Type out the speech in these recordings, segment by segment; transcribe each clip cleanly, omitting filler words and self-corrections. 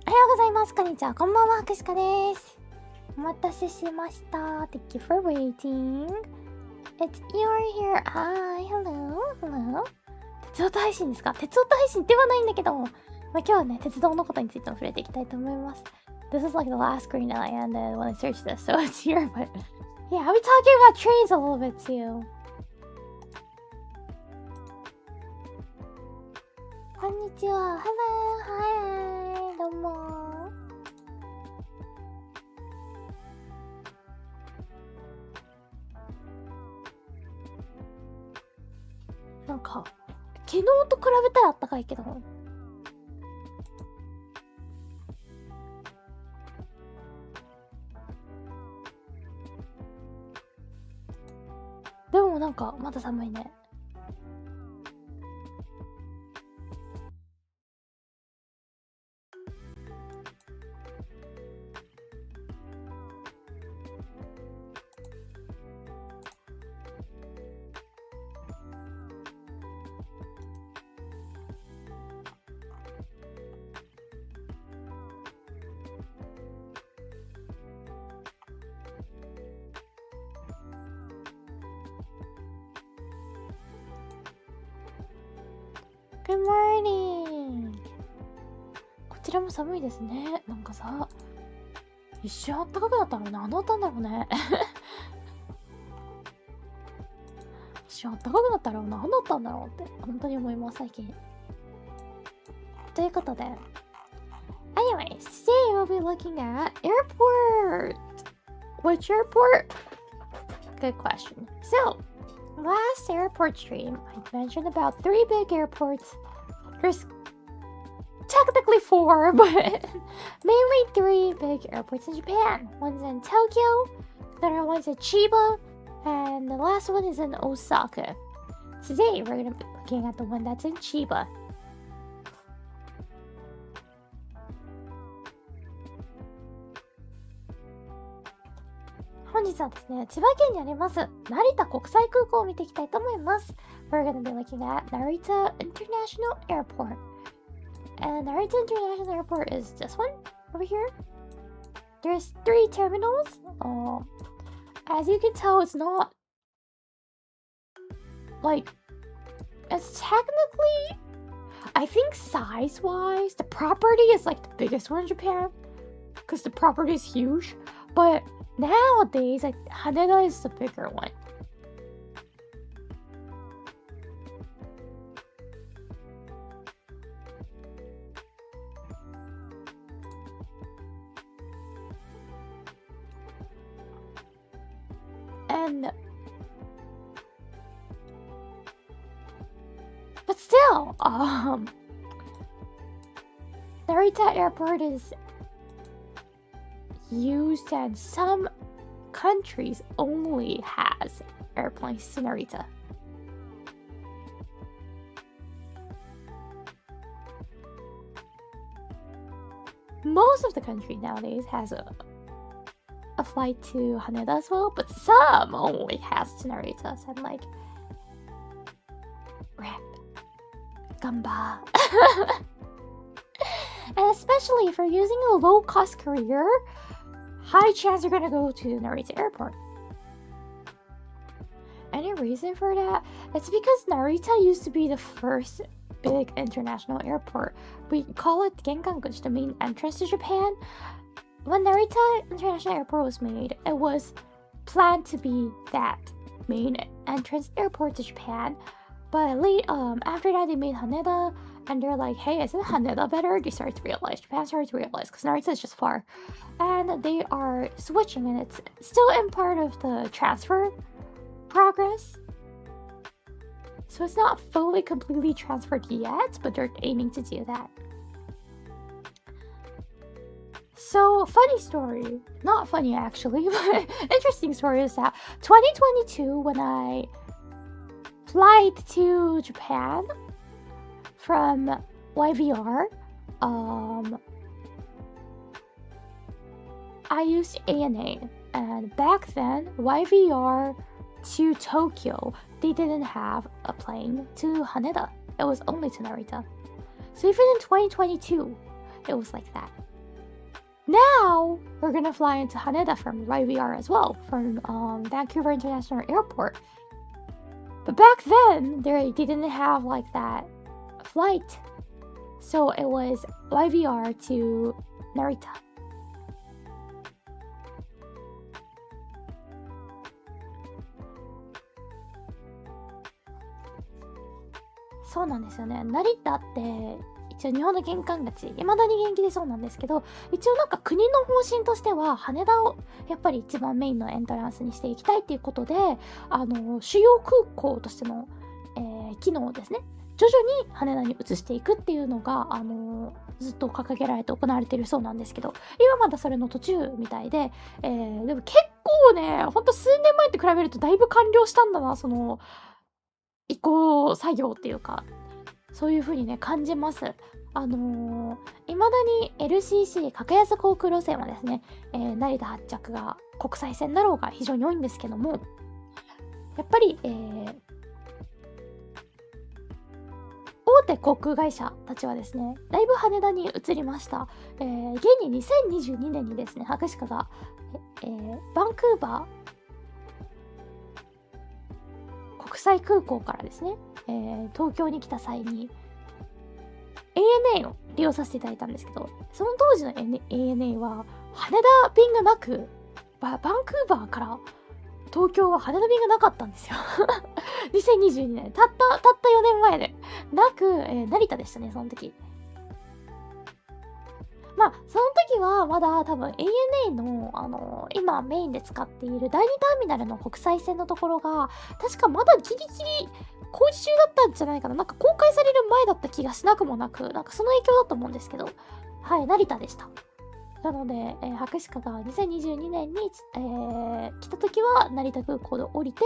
おはようございます。こんにちは。こんばんは。くしかです。お待たせしました。Thank you for waiting. It's you're here. Hi, hello, hello. 鉄オタ配信ですか？鉄オタ配信ではないんだけども、今日はね、鉄道のことについても触れていきたいと思います。This is like the last screen that I ended when I searched this, so it's here, but yeah, I'll be talking about trains a little bit too. こんにちは。Hello, hi, どうも。なんか昨日と比べたらあったかいけど、でもなんかまだ寒いね。Good morning! こちらも寒いですね。なんかさ、一瞬あったかくなったのね。何だったんだろうね。一瞬あったかくなったら何だったんだろうって本当に思います、最近。ということで、Anyways, today we'll be looking at airport. Which airport? Good question. So, last airport stream, I mentioned about 3 big airports. There's technically 4, but mainly 3 big airports in Japan. One's in Tokyo, the other one's in Chiba, and the last one is in Osaka. Today we're going to be looking at the one that's in Chiba. We're going to be looking at Narita International Airport. And Narita International Airport is this one over here. There's 3 terminals. As you can tell, it's not like, it's technically, I think size-wise, the property is like the biggest one in Japan because the property is huge. But nowadays, like Haneda is the bigger one. But still, Narita Airport is used, and some countries only has airplanes to Narita. Most of the country nowadays has a flight to Haneda as well, but some only has to Narita. So I'm like, rip, gamba. And especially if you're using a low-cost carrier, high chance you're gonna go to Narita Airport. Any reason for that? It's because Narita used to be the first big international airport. We call it Genkan-guchi, the main entrance to Japan. When Narita International Airport was made, it was planned to be that main entrance airport to Japan. But after that, they made Haneda, and they're like, hey, isn't Haneda better? They started to realize, Japan started to realize, because Narita is just far. And they are switching, and it's still in part of the transfer progress. So it's not fully completely transferred yet, but they're aiming to do that. So, funny story, not funny actually, but interesting story is that 2022, when I flight to Japan from YVR, I used ANA, and back then, YVR to Tokyo, they didn't have a plane to Haneda. It was only to Narita. So even in 2022, it was like that. Now, we're gonna fly into Haneda from YVR as well, from Vancouver International Airport. But back then, they didn't have like that flight. So it was YVR to Narita.そうなんですよね。成田って一応日本の玄関口、未だに元気でそうなんですけど、一応なんか国の方針としては羽田をやっぱり一番メインのエントランスにしていきたいっていうことで、主要空港としての、機能をですね、徐々に羽田に移していくっていうのが、ずっと掲げられて行われているそうなんですけど、今まだそれの途中みたいで、でも結構ね、ほんと数年前と比べるとだいぶ完了したんだな、その移行作業っていうか、そういう風にね感じます。未だに LCC 格安航空路線はですね、成田発着が国際線だろうが非常に多いんですけども、やっぱり、大手航空会社たちはですね、だいぶ羽田に移りました。現に2022年にですね、博士課が、バンクーバー国際空港からですね、東京に来た際に ANA を利用させていただいたんですけど、その当時の ANA は羽田便がなく、バンクーバーから東京は羽田便がなかったんですよ2022年たった4年前でなく、成田でしたね、その時。まあその時はまだ多分 ANA の今メインで使っている第2ターミナルの国際線のところが確かまだギリギリ工事中だったんじゃないかな。なんか公開される前だった気がしなくもなく、なんかその影響だと思うんですけど、はい、成田でした。なので、博士課が2022年に、来た時は成田空港で降りて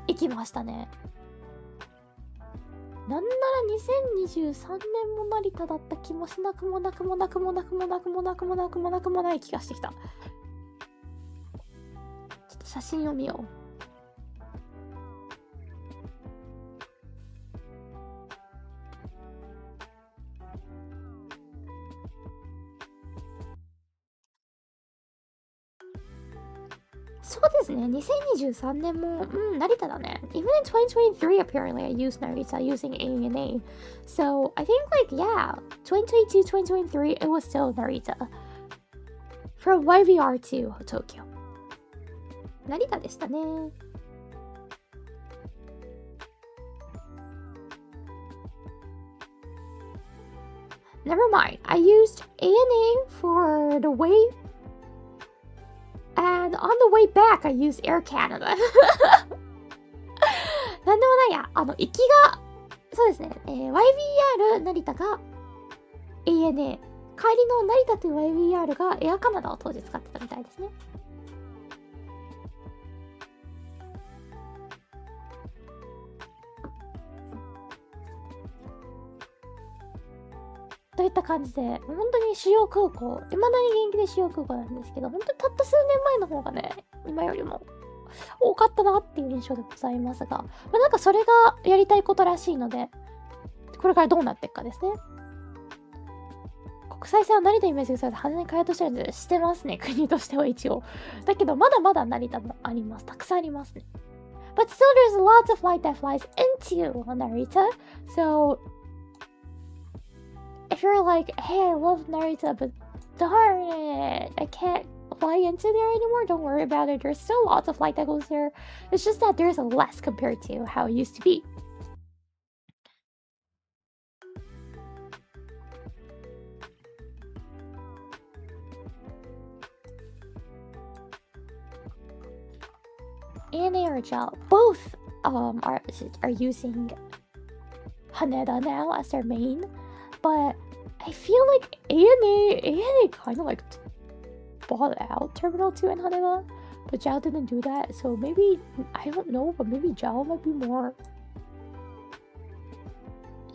行きましたね。なんなら2023年も成田だった気もしなくもなくもなくもなくもなくもなくもなくもなくもない気がしてきた。ちょっと写真を見よう。そうですね。2023年も、成田だね。Even in 2023, apparently, I used Narita using ANA. So, I think, like, yeah, 2022, 2023, it was still Narita. From YVR to Tokyo. 成田でしたね。Never mind. I used ANA for the way...And on the way back, I used Air Canada. なんでもないや。行きが、そうですね。YVR 成田が ANA。帰りの成田という YVR がエアカナダを当時使ってたみたいですね。といった感じで、本当に主要空港、未だに元気で主要空港なんですけど、本当にたった数年前の方がね、今よりも多かったなっていう印象でございますが、なんかそれがやりたいことらしいので、これからどうなっていくかですね。国際線は成田イメージがされて羽に変えようとしてるんで、してますね、国としては一応。だけど、まだまだ成田もあります。たくさんありますね。But still there's lots of flight that flies into Narita, so...If you're like, hey, I love Narita, but darn it, I can't fly into there anymore, don't worry about it. There's still lots of flight that goes there. It's just that there's less compared to how it used to be. ANA or JAL, both are using Haneda now as their main.But I feel like ANA kind of like bought out Terminal 2 in Haneda, but JAL didn't do that. So maybe, I don't know, but maybe JAL might be more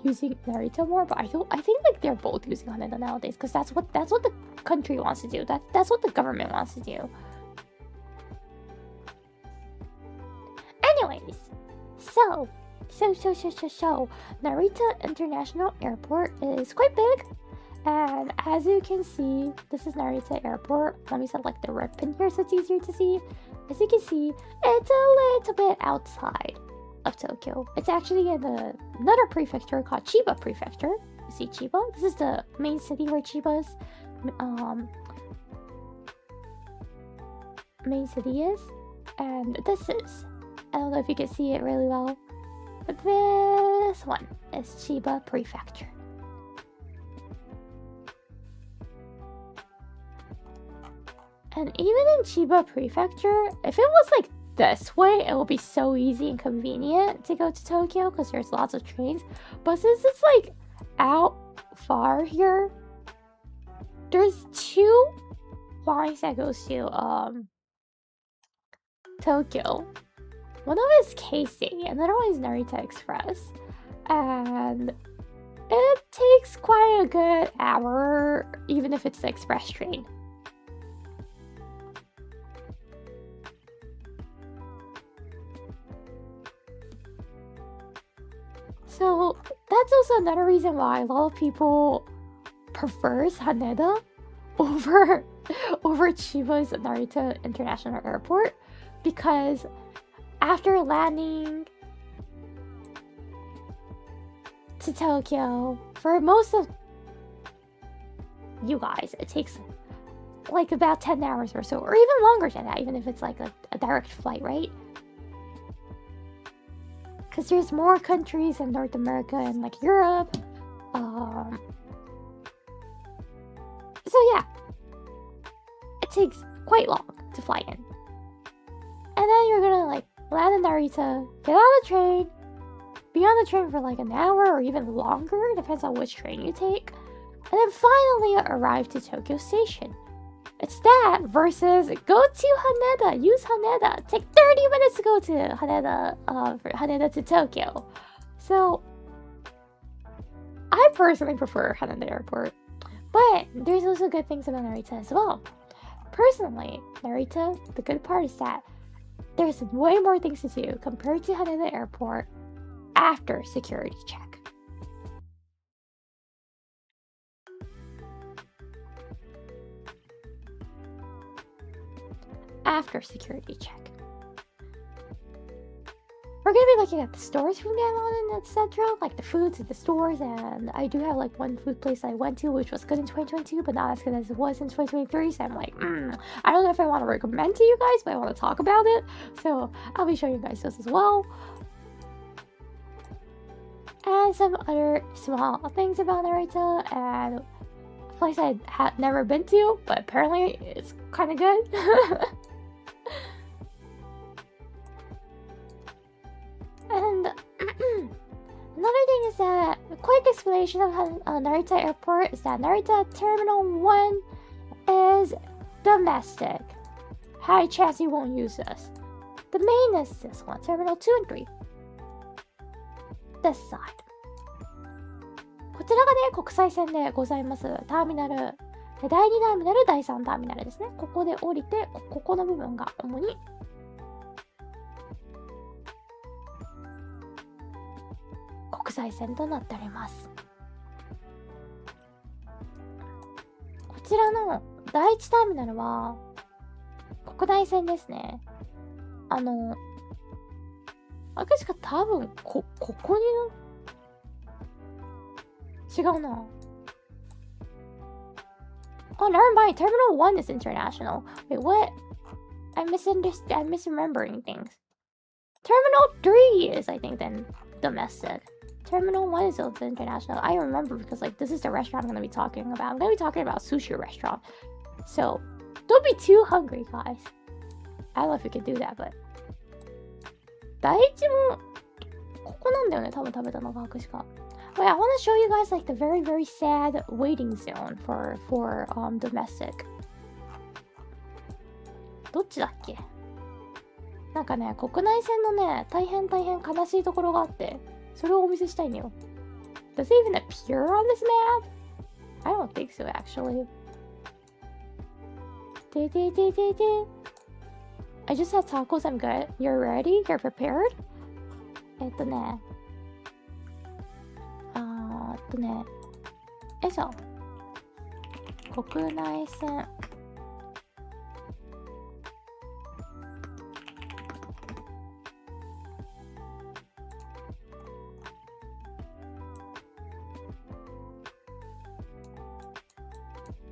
using Narita more. But I think like they're both using Haneda nowadays because that's what the country wants to do. That's what the government wants to do. Anyways, So, Narita International Airport is quite big, and as you can see, this is Narita Airport. Let me select the red pin here so it's easier to see. As you can see, it's a little bit outside of Tokyo. It's actually in another prefecture called Chiba Prefecture. You see Chiba? This is the main city where Chiba's main city is, and this is, I don't know if you can see it really well, but this one is Chiba Prefecture. And even in Chiba Prefecture, if it was like this way, it will be so easy and convenient to go to Tokyo because there's lots of trains. But since it's like out far here, there's two lines that goes to Tokyo. One of it is Keisei, and the other one is Narita Express. And it takes quite a good hour, even if it's the express train. So that's also another reason why a lot of people prefers Haneda over Chiba's Narita International Airport, because after landing to Tokyo, for most of you guys, it takes like about 10 hours or so, or even longer than that, even if it's like a direct flight, right? Because there's more countries in North America and like Europe. So yeah, it takes quite long to fly in. And then you're gonna like land in Narita, get on the train, be on the train for like an hour or even longer, depends on which train you take, and then finally arrive to Tokyo Station. It's that versus go to Haneda, use Haneda, take 30 minutes to go to Haneda, for Haneda to Tokyo. So, I personally prefer Haneda Airport, but there's also good things about Narita as well. Personally, Narita, the good part is that there's way more things to do compared to Haneda Airport after security check. After security check. We're gonna be looking at the stores from now on and etc. Like the foods at the stores, and I do have like one food place I went to which was good in 2022 but not as good as it was in 2023, so I'm like, I don't know if I want to recommend to you guys, but I want to talk about it, so I'll be showing you guys those as well. And some other small things about Narita, and a place I had never been to, but apparently it's kind of good. And another thing is that a quick explanation of Narita Airport is that Narita Terminal 1 is domestic. High chance you won't use this. The main is this one, Terminal 2 and 3. This side. こちらがね、国際線でございます。ターミナル。第2ターミナル、第3ターミナルですね。ここで降りて、ここの部分が主に国際線となっております。こちらの第1ターミナルは国内線ですね。確か多分ここに違うな。Oh, never mind. Terminal 1 is international. Wait, what? I'm misremembering things. Terminal 3 is, I think, then domestic. Terminal 1 is also international. I remember because, like, this is the restaurant I'm going to be talking about. I'm going to be talking about sushi restaurant. So, don't be too hungry, guys. I don't know if you can do that, but... 第一も、ここなんだよね、多分食べたのが確か。Wait, I want to show you guys, like, the very, very sad waiting zone for domestic. どっちだっけ？なんかね、国内線のね、大変悲しいところがあって、それをお見せしたいのよ。Does it even appear on this map? I don't think so, actually. I just had tacos, I'm good. You're ready? You're prepared? よいしょ。国内線。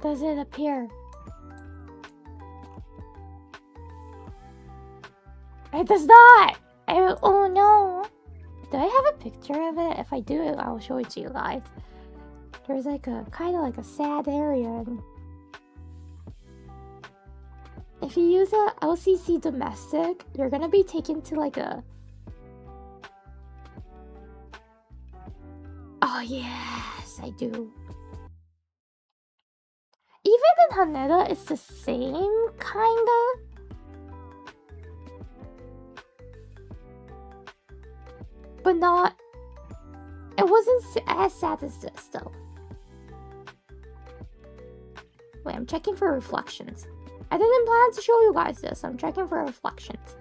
Does it appear? It does not! Oh no! Do I have a picture of it? If I do, I'll show it to you guys. There's like a kind of like a sad area. And if you use a LCC domestic, you're gonna be taken to like a... Oh yes, I do. Even in Haneda, it's the same kinda. But not... It wasn't as sad as this though. Wait, I'm checking for reflections. I didn't plan to show you guys this. I'm checking for reflections.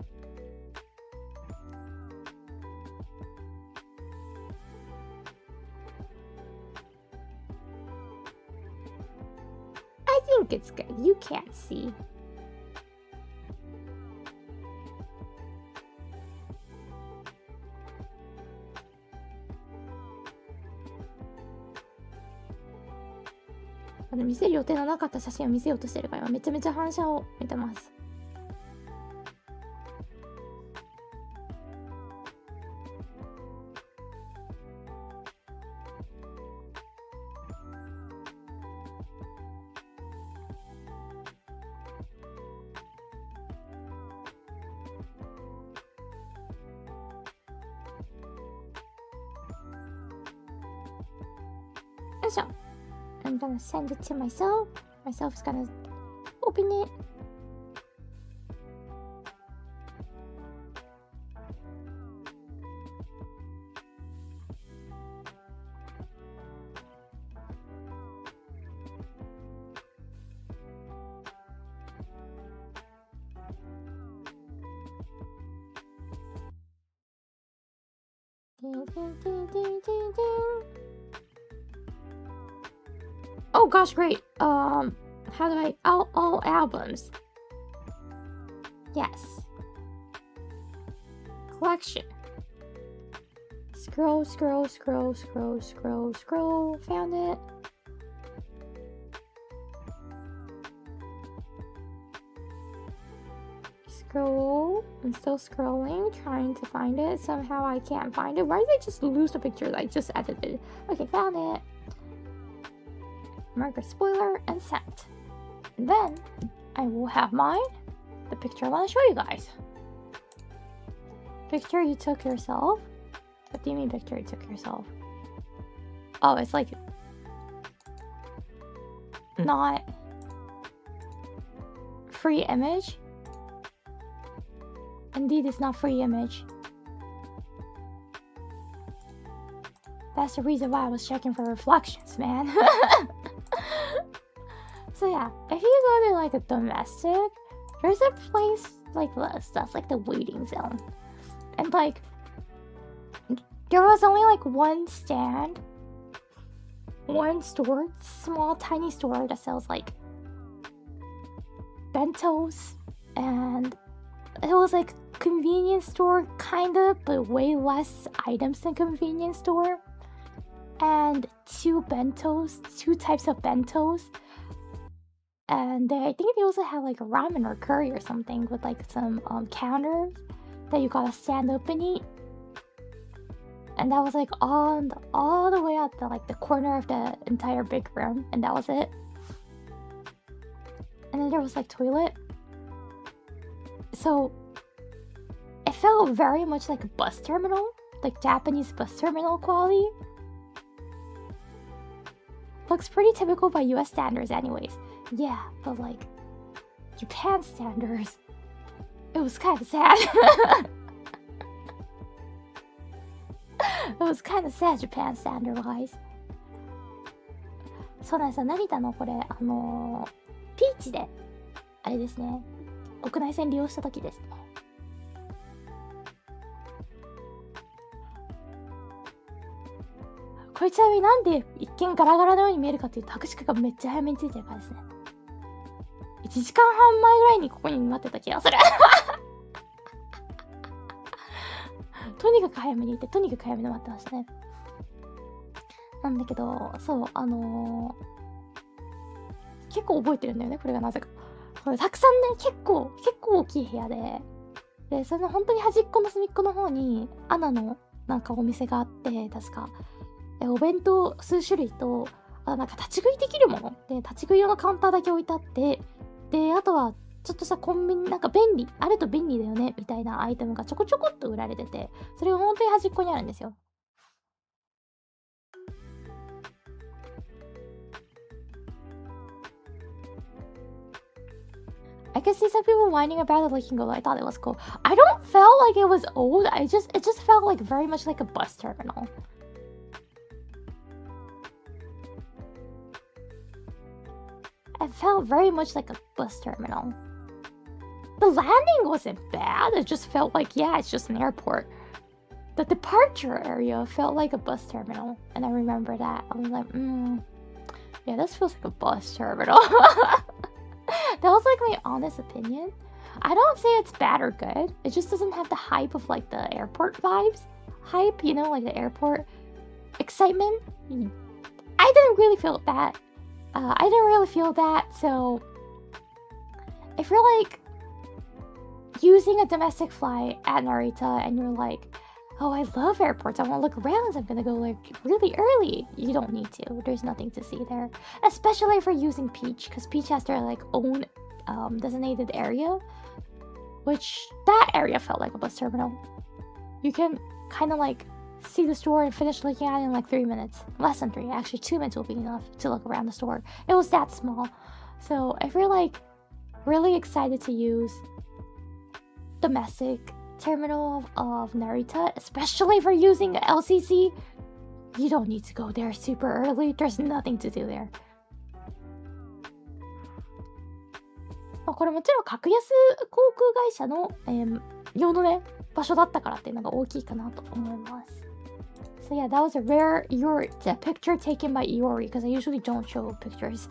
I think it's good. You can't see. But 見せる予定のなかった写真を見せようとしてるから今めちゃめちゃ反射を見てます。So, I'm gonna send it to myself. Myself is gonna open it. Oh gosh, great. How do I all albums? Yes. Collection. Scroll. Found it. Scroll. I'm still scrolling, trying to find it. Somehow I can't find it. Why did I just lose the picture that I just edited? Okay, found it. Mark a spoiler and sent. And then I will have mine. The picture I want to show you guys. Picture you took yourself. What do you mean picture you took yourself? Oh, it's like not free image. Indeed, it's not free image. That's the reason why I was checking for reflections, man. So yeah, if you go to like a domestic, there's a place like this that's like the waiting zone. And like, there was only like one stand, one store, small tiny store that sells like bentos, and it was like convenience store kind of, but way less items than convenience store. And two types of bentos. And I think they also have like ramen or curry or something with like some counters that you gotta stand up and eat. And that was like all the way at the like the corner of the entire big room, and that was it. And then there was like toilet. So it felt very much like a bus terminal, like Japanese bus terminal quality. Looks pretty typical by US standards anyways. Yeah, but like Japan standards, it was kind of sad. It was kind of sad, Japan standard wise. そうなんですよ、成田のこれピーチであれですね、国内線利用した時ですね。これちなみになんで一見ガラガラのように見えるかというと、拍手がめっちゃ早めについてるからですね。1時間半前ぐらいにここに待ってた気がする。とにかく早めに行って、とにかく早めに待ってましたね。なんだけど、そう、結構覚えてるんだよね、これがなぜか。これたくさんね、結構大きい部屋で、その本当に端っこの隅っこの方に、アナのなんかお店があって、確か。お弁当数種類と、なんか立ち食いできるもので、立ち食い用のカウンターだけ置いてあって、で、あとは、ちょっとしたコンビニ、なんかあると便利だよね、みたいなアイテムがちょこちょこっと売られてて、それが本当に端っこにあるんですよ。I could see some people whining about it looking old. I thought it was cool. I don't feel like it was old. It just felt like very much like a bus terminal. It felt very much like a bus terminal. The landing wasn't bad. It just felt like, yeah, it's just an airport. The departure area felt like a bus terminal. And I remember that. I was like, yeah, this feels like a bus terminal. That was like my honest opinion. I don't say it's bad or good. It just doesn't have the hype of like the airport vibes. Hype, you know, like the airport excitement. I didn't really feel that. So if you're like using a domestic flight at Narita and you're like, oh, I love airports, I want to look around, so I'm gonna go like really early, you don't need to. There's nothing to see there, especially if you're using Peach, because Peach has their like own designated area, which that area felt like a bus terminal. You can kind of like see the store and finish looking at it in like 3 minutes. Less than 3, actually 2 minutes will be enough to look around the store. It was that small. So if you're like really excited to use domestic terminal of Narita, especially for using LCC, you don't need to go there super early. There's nothing to do there. これもちろん格安航空会社の、用のね場所だったからっていうのが大きいかなと思います。So yeah, that was a rare picture taken by Iori because I usually don't show pictures.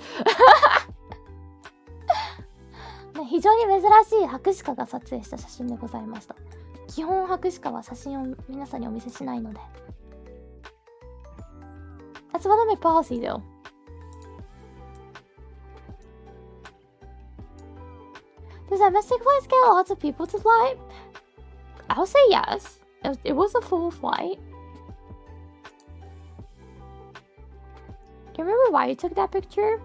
非常に珍しい白鹿が撮影した写真でございました。基本白鹿は写真を皆さんにお見せしないので。That's one of my policy though. Does domestic flights get lots of people to fly? I'll say yes. It was a full flight. Do you remember why you took that picture?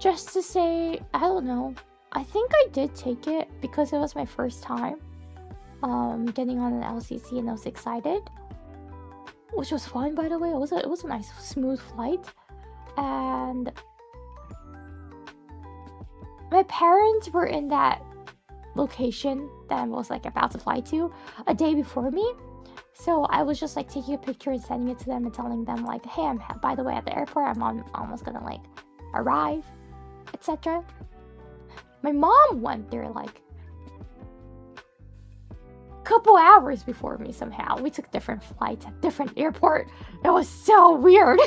Just to say, I don't know. I think I did take it because it was my first time getting on an LCC and I was excited. Which was fine, by the way. It was a nice, smooth flight. And my parents were in that location that I was like about to fly to a day before me. So I was just like taking a picture and sending it to them and telling them like, hey, I'm by the way at the airport. I'm almost gonna like arrive, etc. My mom went there like a couple hours before me somehow. We took different flights at different airport. It was so weird.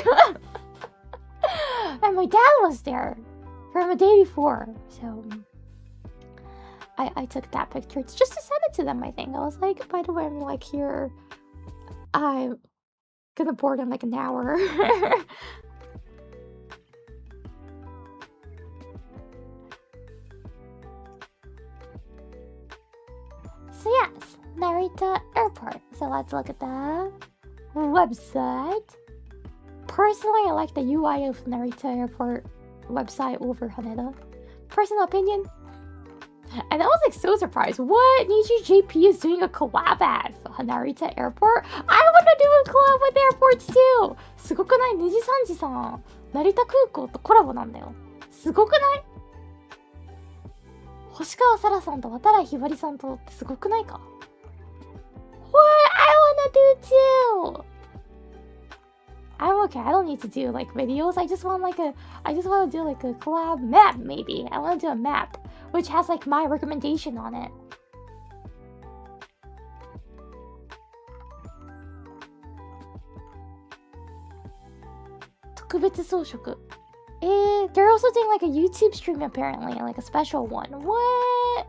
And my dad was there from a day before. So I took that picture just to send it to them, I think. I was like, by the way, I'm like here. I'm gonna board in like an hour. So yes, Narita Airport. So let's look at the website. Personally, I like the UI of Narita Airport website over Haneda. Personal opinion. And I was like so surprised. What? Niji JP is doing a collab at Narita Airport? I want to do a collab with airports too! すごくない？ネジサンジさん、成田空港とコラボなんだよ。すごくない？星川沙羅さんと渡来ひばりさんとってすごくないか？ What? I wanna do too! I'm okay. I don't need to do like videos. I just want to do like a collab map maybe. I want to do a map which has like my recommendation on it. They're also doing like a YouTube stream apparently, like a special one. What?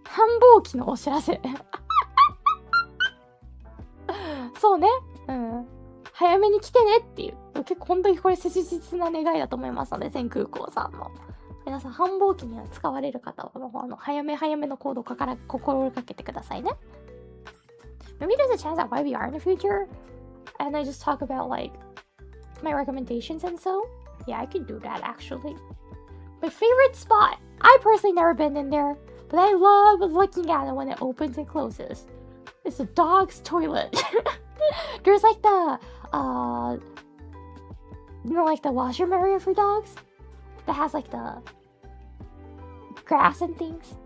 Hanboukiのお知らせ。そうね。うん。早めに来てねっていう。結構本当にこれ切実な願いだと思いますので、全空港さんの。皆さん、繁忙期に使われる方は、早めの行動から心がけてくださいね。Maybe there's a chance at YBR in the future, and I just talk about like my recommendations and so. Yeah, I can do that actually. My favorite spot. I personally never been in there, but I love looking at it when it opens and closes. It's the dog's toilet. There's like the like the washroom area for dogs that has like the grass and things.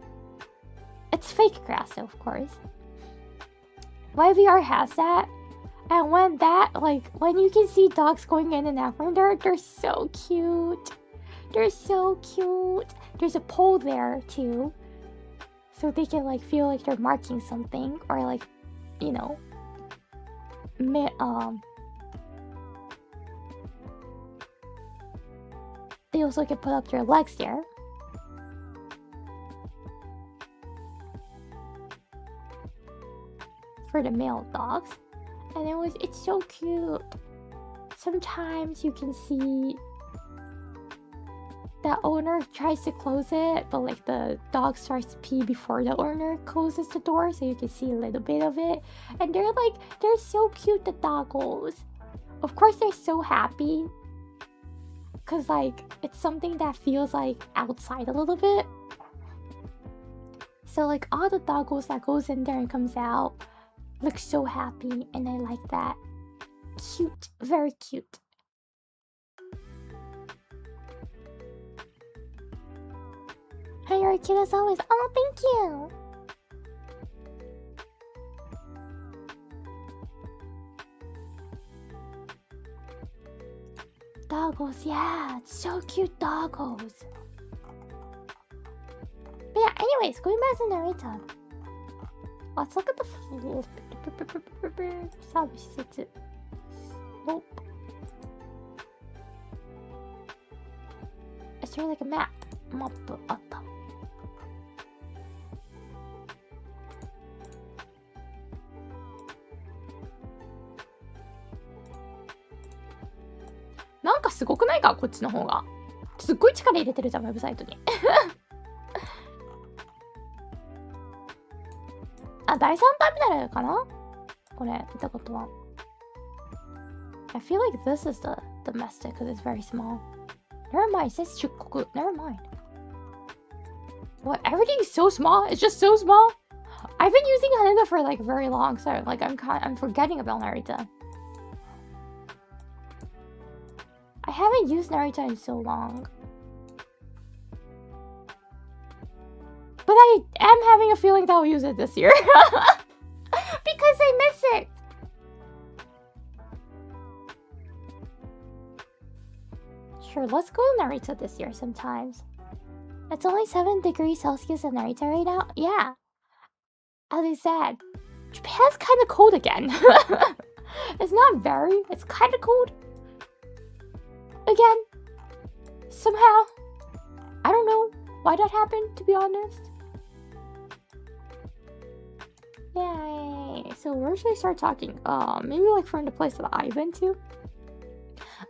It's fake grass though, of course. YVR has that, and when you can see dogs going in and out from there, they're so cute. They're so cute. There's a pole there too, so they can like feel like they're marking something, or like, you know, they also can put up their legs there. For the male dogs, and it's so cute. Sometimes you can see the owner tries to close it, but like the dog starts to pee before the owner closes the door, so you can see a little bit of it. And they're so cute, the doggos. Of course they're so happy, cause like it's something that feels like outside a little bit. So like all the doggos that goes in there and comes out look so happy, and I like that. Cute, very cute. Hi, you're cute as always. Oh, thank you. Doggos, yeah, it's so cute, doggos. But yeah, anyways, going back to Narita. Let's look at the floor. Nope. Is there like a map? Map あった。なんかすごくないか、こっちの方が。すっごい力入れてるじゃん、ウェブサイトに。あ、第3ターミナルかなこれ、見たことは。I feel like this is the domestic because it's very small. Never mind, it says 出国. Never mind. What? Everything's so small? It's just so small? I've been using Haneda for like very long, so like I'm forgetting about Narita. I haven't used Narita in so long. But I am having a feeling that I'll use it this year. Because I miss it. Sure, let's go to Narita this year sometimes. It's only 7 degrees Celsius in Narita right now. Yeah. As I said, Japan's kind of cold again. It's not very, it's kind of cold. Again. Somehow. I don't know why that happened, to be honest. Yay. So where should I start talking? Maybe like from the place that I've been to.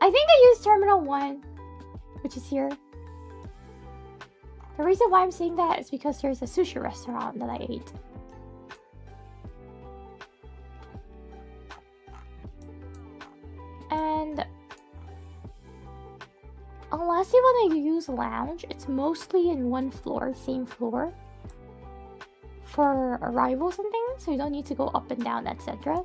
I think I used Terminal 1, which is here. The reason why I'm saying that is because there's a sushi restaurant that I ate. And unless you want to use lounge, it's mostly in one floor, same floor, for arrivals and things, so you don't need to go up and down, etc.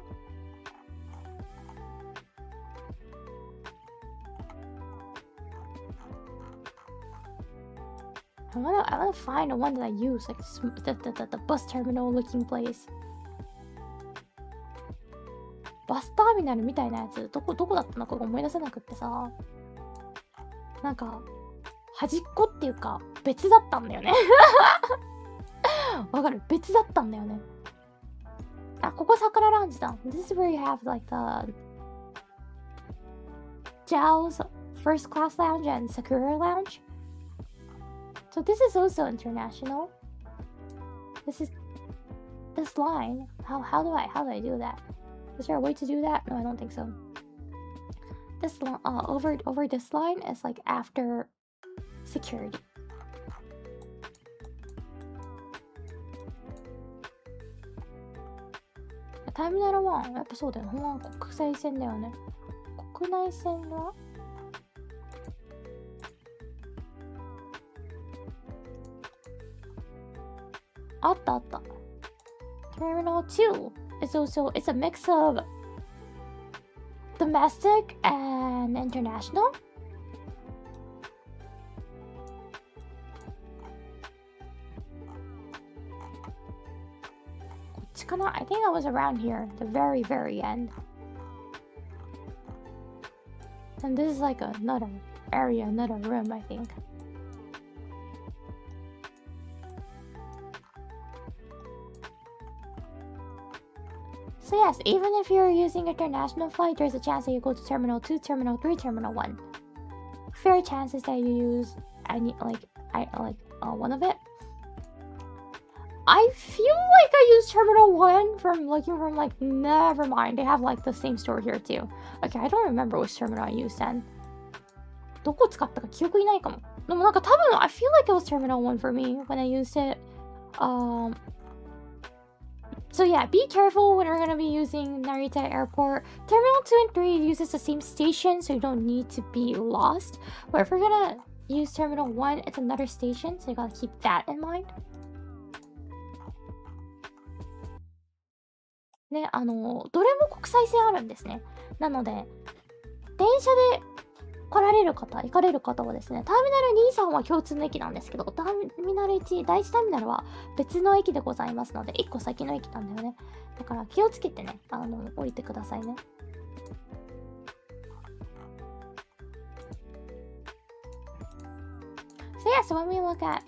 I wanna find the one that I use, like the bus terminal looking place. Bus terminal みたいなやつ、どこだったのか思い出せなくってさ。なんか、端っこっていうか、別だったんだよね。わかる？別だったんだよね。あ、ここ桜ラウンジだ。This is where you have like the Zhao's first class lounge and Sakura lounge. So this is also international. This is this line. How do I do that? Is there a way to do that? No, I don't think so. This over this line is like after security. Terminal 1やっぱそうだよね。ほんま国際線だよね。国内線はあったあった。Terminal 2 is also, it's a mix of domestic and international. I think I was around here, the very, very end. And this is like another area, another room, I think. So yes, even if you're using international flight, there's a chance that you go to Terminal 2, Terminal 3, Terminal 1. Fair chances that you use any, one of it. I feel like I used Terminal 1 from looking from like, never mind. They have like the same store here too. Okay, I don't remember which terminal I used then. どこ使ったか記憶いないかも。でもなんか多分、I feel like it was Terminal 1 for me when I used it. So yeah, be careful when you're gonna be using Narita Airport. Terminal 2 and 3 uses the same station, so you don't need to be lost. But if you're gonna use Terminal 1, it's another station, so you gotta keep that in mind. ね、どれも国際線あるんですね。なので、電車で来られる方、行かれる方はですね、ターミナル2、3は共通の駅なんですけど、ターミナル1、第1ターミナルは別の駅でございますので、1個先の駅なんだよね。だから気をつけてね、降りてくださいね。So yeah, so when we look at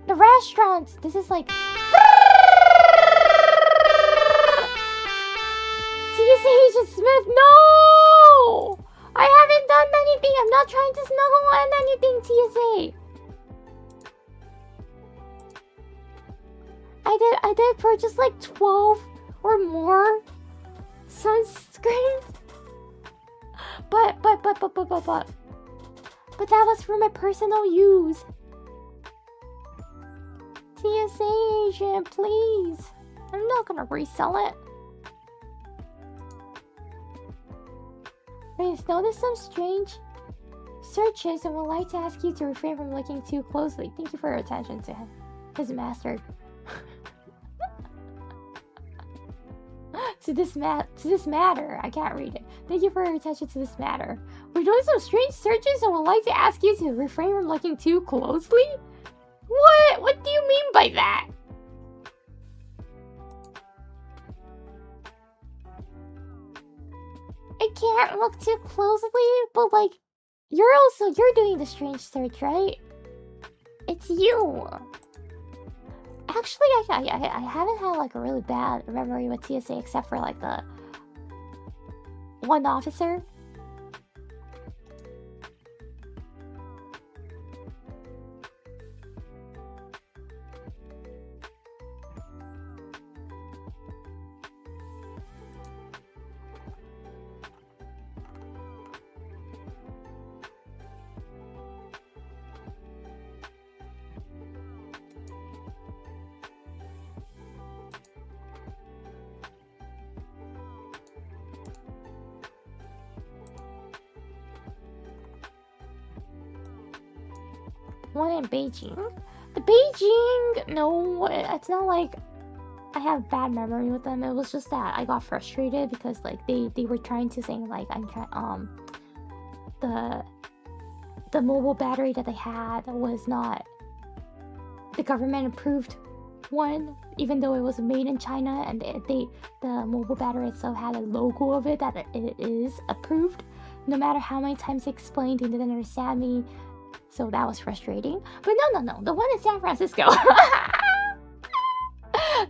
the restaurants, this is like TSA Agent Smith, no! I haven't done anything. I'm not trying to snuggle on anything, TSA. I did purchase like 12 or more sunscreens. But that was for my personal use. TSA agent, please. I'm not gonna resell it. We've noticed some strange searches and would like to ask you to refrain from looking too closely. Thank you for your attention to his master. to this matter. I can't read it. Thank you for your attention to this matter. We're doing some strange searches and would like to ask you to refrain from looking too closely? What? What do you mean by that? I can't look too closely, but like, you're doing the strange search, right? It's you. Actually, I haven't had like a really bad memory with TSA except for like the one officer. One in Beijing? The Beijing, no, it's not like I have bad memory with them. It was just that I got frustrated because like they were trying to say like the mobile battery that they had was not the government approved one, even though it was made in China, and the mobile battery itself had a logo of it that it is approved. No matter how many times I explained, they didn't understand me. So that was frustrating. But no. The one in San Francisco. The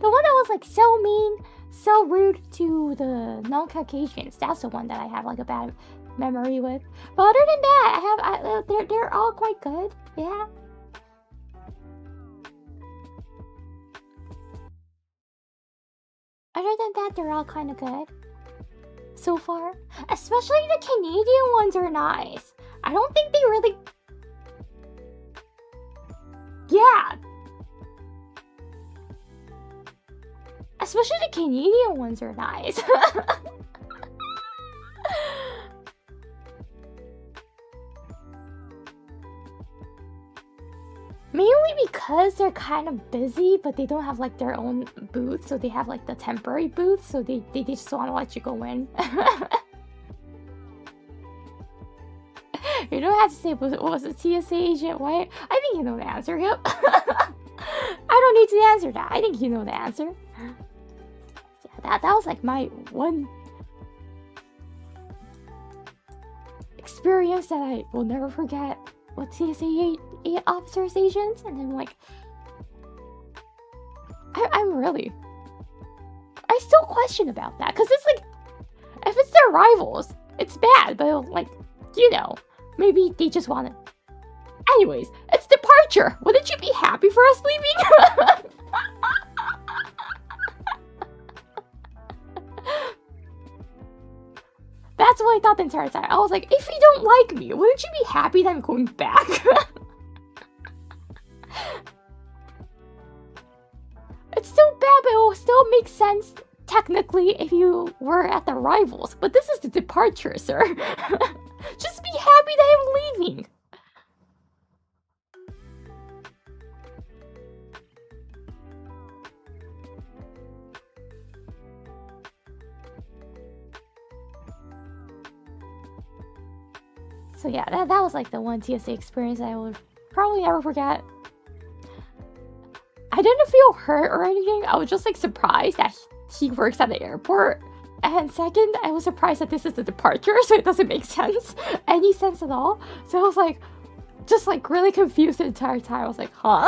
one that was like so mean, so rude to the non-Caucasians. That's the one that I have like a bad memory with. But other than that, they're all quite good. Yeah. Other than that, they're all kind of good so far. Especially the Canadian ones are nice. I don't think they really... Yeah. Especially the Canadian ones are nice. Mainly because they're kind of busy, but they don't have like their own booth, so they have like the temporary booth, so they just want to let you go in. You don't have to say, was it TSA agent? What? I think you know the answer. Yep. I don't need to answer that. I think you know the answer. Yeah, that was like my one experience that I will never forget with TSA officers, agents, and then like, I still question about that, because it's like, if it's their rivals, it's bad, but like, you know, maybe they just want to. Anyways, it's departure. Wouldn't you be happy for us leaving? That's what I thought the entire time. I was like, if you don't like me, wouldn't you be happy that I'm going back? It's still bad, but it will still make sense technically if you were at the arrivals. But this is the departure, sir. Just be happy that I'm leaving. So yeah, that was like the one TSA experience I would probably never forget. I didn't feel hurt or anything. I was just like surprised that he works at the airport. And second, I was surprised that this is the departure, so it doesn't make sense. Any sense at all. So I was like, just like really confused the entire time. I was like, huh?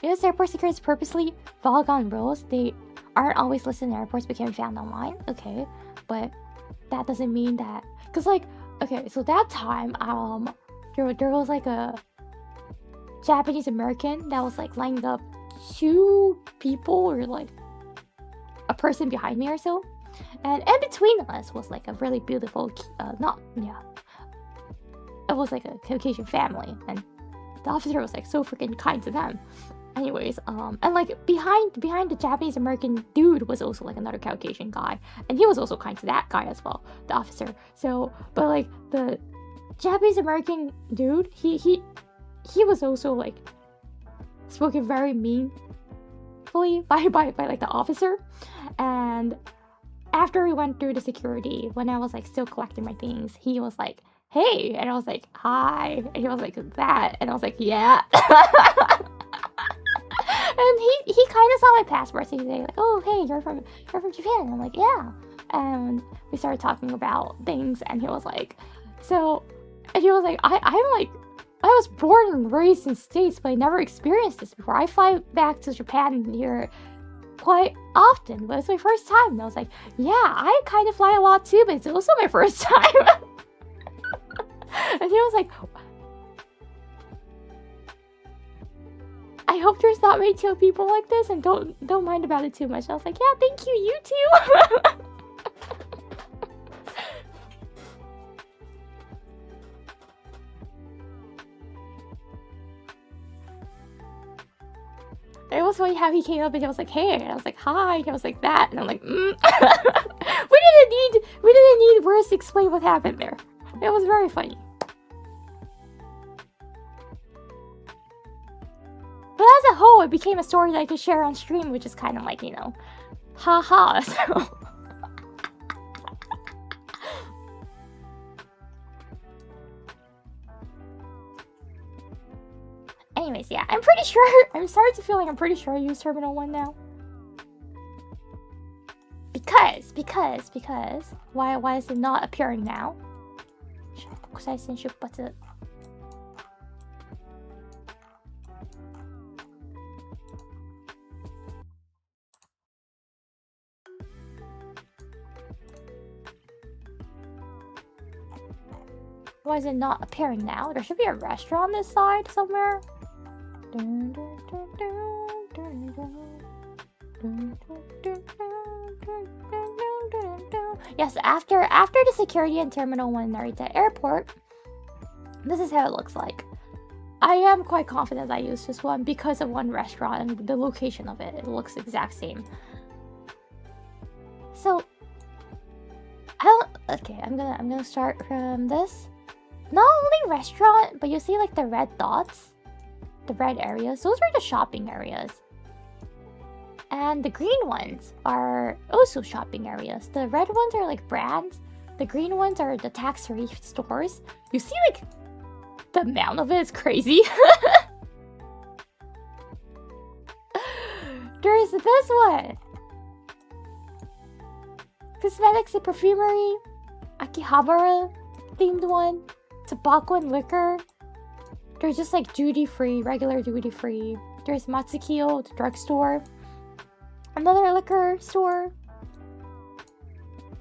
Because airport securities purposely follow on rules, they aren't always listed in airports but can be found online. Okay, but that doesn't mean that, because like, okay, so that time there was like a Japanese American that was like lining up 2 people or like a person behind me or so, and in between us was like a really beautiful it was like a Caucasian family, and the officer was like so freaking kind to them. Anyways, and like behind the Japanese American dude was also like another Caucasian guy, and he was also kind to that guy as well, the officer. So, but like the Japanese American dude, he was also like spoken very meanly by like the officer. And after we went through the security, when I was like still collecting my things, he was like, "Hey," and I was like, "Hi," and he was like, "That," and I was like, "Yeah." And he kind of saw my passport, so he's like, "Oh, hey, you're from Japan." And I'm like, "Yeah." And we started talking about things, and he was like, and he was like, I was born and raised in States, but I never experienced this before. I fly back to Japan here quite often, but it's my first time." And I was like, "Yeah, I kind of fly a lot too, but it's also my first time." And he was like, "I hope there's not many people like this, and don't mind about it too much." I was like, "Yeah, thank you, you too." It was funny how he came up and he was like, "Hey," and I was like, "Hi," and I was like, "That," and I'm like, we didn't need words to explain what happened there. It was very funny. But as a whole, it became a story that I could share on stream, which is kind of like, you know, haha. So. Anyways, yeah, I'm pretty sure, I'm starting to feel like I'm pretty sure I use Terminal 1 now. Because, why is it not appearing now? Why is it not appearing now? There should be a restaurant on this side somewhere. Yes, after the security in Terminal 1 Narita Airport, this is how it looks like. I am quite confident I used this one because of one restaurant and the location of it. It looks the exact same. So, I'm gonna start from this. Not only restaurant, but you see like the red dots, the red areas. Those are the shopping areas. And the green ones are also shopping areas. The red ones are like brands. The green ones are the tax-free stores. You see like the amount of it is crazy. There's this one. Cosmetics and perfumery. Akihabara themed one. Tobacco and liquor. There's just like duty-free, regular duty-free. There's Matsukiyo, the drugstore. Another liquor store.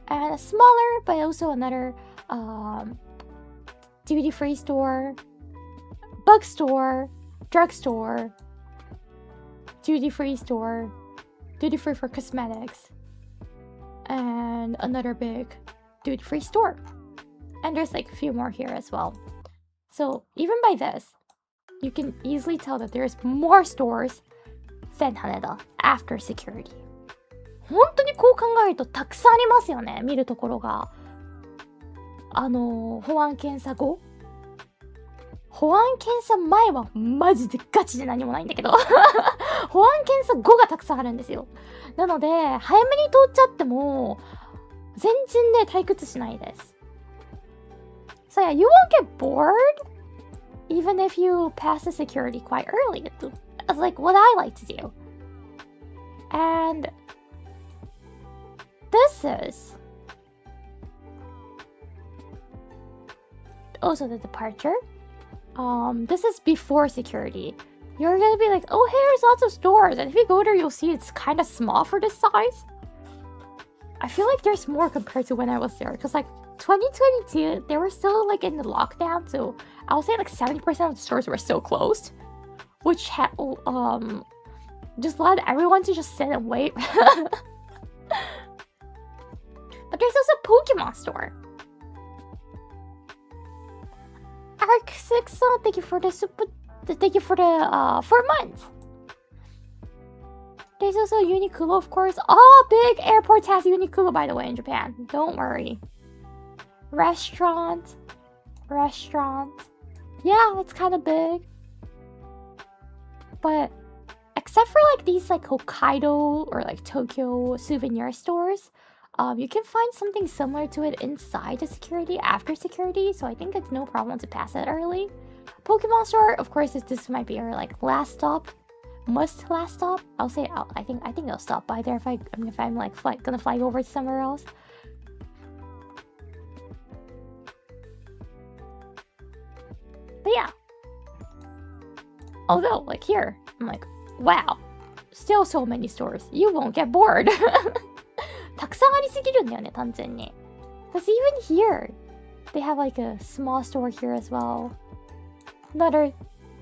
And a smaller, but also another duty-free store. bookstore, drugstore, duty-free store, duty-free for cosmetics, and another big duty-free store. And there's like a few more here as well. So even by this, you can easily tell that there's more stores than Haneda after security. 本当にこう考えるとたくさんありますよね、見るところが。保安検査後、保安検査前はマジでガチで何もないんだけど保安検査後がたくさんあるんですよ。なので早めに通っちゃっても全然ね退屈しないです。So yeah, you won't get bored even if you pass the security quite early. It's like what I like to do. And this is also the departure. This is before security. You're gonna be like, oh, here's lots of stores. And if you go there, you'll see it's kind of small for this size. I feel like there's more compared to when I was there. Because like 2022, they were still like in the lockdown. So I would say like 70% of the stores were still closed. Which just allowed everyone to just sit and wait. But there's also a Pokemon store. Arc 6, thank you for the thank you for the 4 months. There's also Uniqlo, of course. All big airports has Uniqlo, by the way, in Japan. Don't worry. Restaurant. Yeah, it's kind of big. But except for like these like Hokkaido or like Tokyo souvenir stores, you can find something similar to it inside the security after security, so I think it's no problem to pass it early. Pokemon store, of course, this might be our like last stop, last stop. I'll say I think I'll stop by there if I'm like gonna fly over to somewhere else. But yeah. Although like here, I'm like, wow, still so many stores. You won't get bored. たくさんありすぎるんだよね、単純に。Because even here, they have like a small store here as well. Another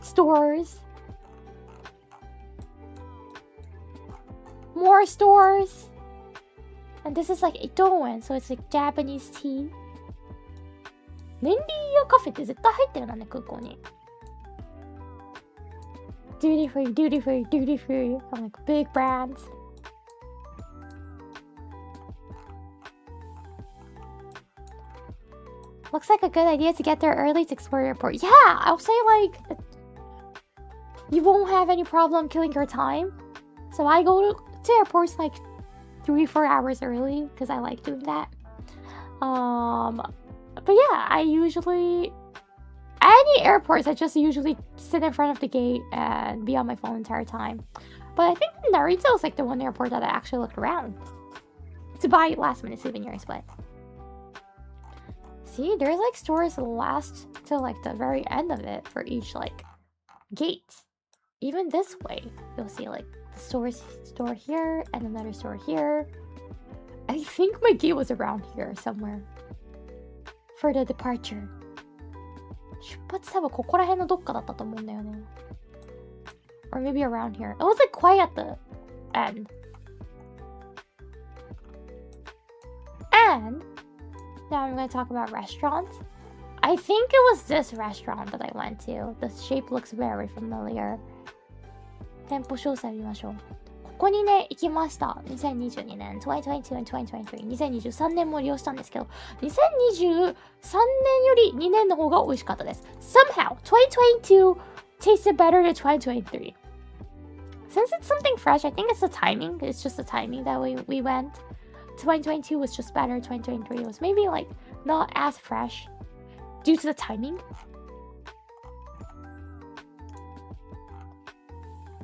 stores. More stores. And this is like Itoen, so it's like Japanese tea. 年利用カフェって絶対入ってるんだね、空港に。Duty free, duty free, duty free. From like big brands. Looks like a good idea to get there early to explore the airport. Yeah, I'll say like you won't have any problem killing your time. So I go to airports like 3-4 hours early because I like doing that. But yeah, I usually any airports I just usually sit in front of the gate and be on my phone the entire time. But I think Narita was like the one airport that I actually looked around to buy last minute souvenirs, but see, there's like stores that last till like the very end of it for each like gate. Even this way, you'll see like the store here and another store here. I think my gate was around here somewhere for the departure. 出発多分ここら辺のどっかだったと思うんだよね。Or maybe around here. It was like quite at the end. And now I'm going to talk about restaurants. I think it was this restaurant that I went to. The shape looks very familiar. 店舗詳細見ましょう。ここにね、行きました。2022年、2022 and 2023。2023年も利用したんですけど、2023年より2年の方が美味しかったです。Somehow, 2022 tasted better than 2023. Since it's something fresh, I think it's the timing. It's just the timing that we went. 2022 was just better. 2023 was maybe like not as fresh due to the timing.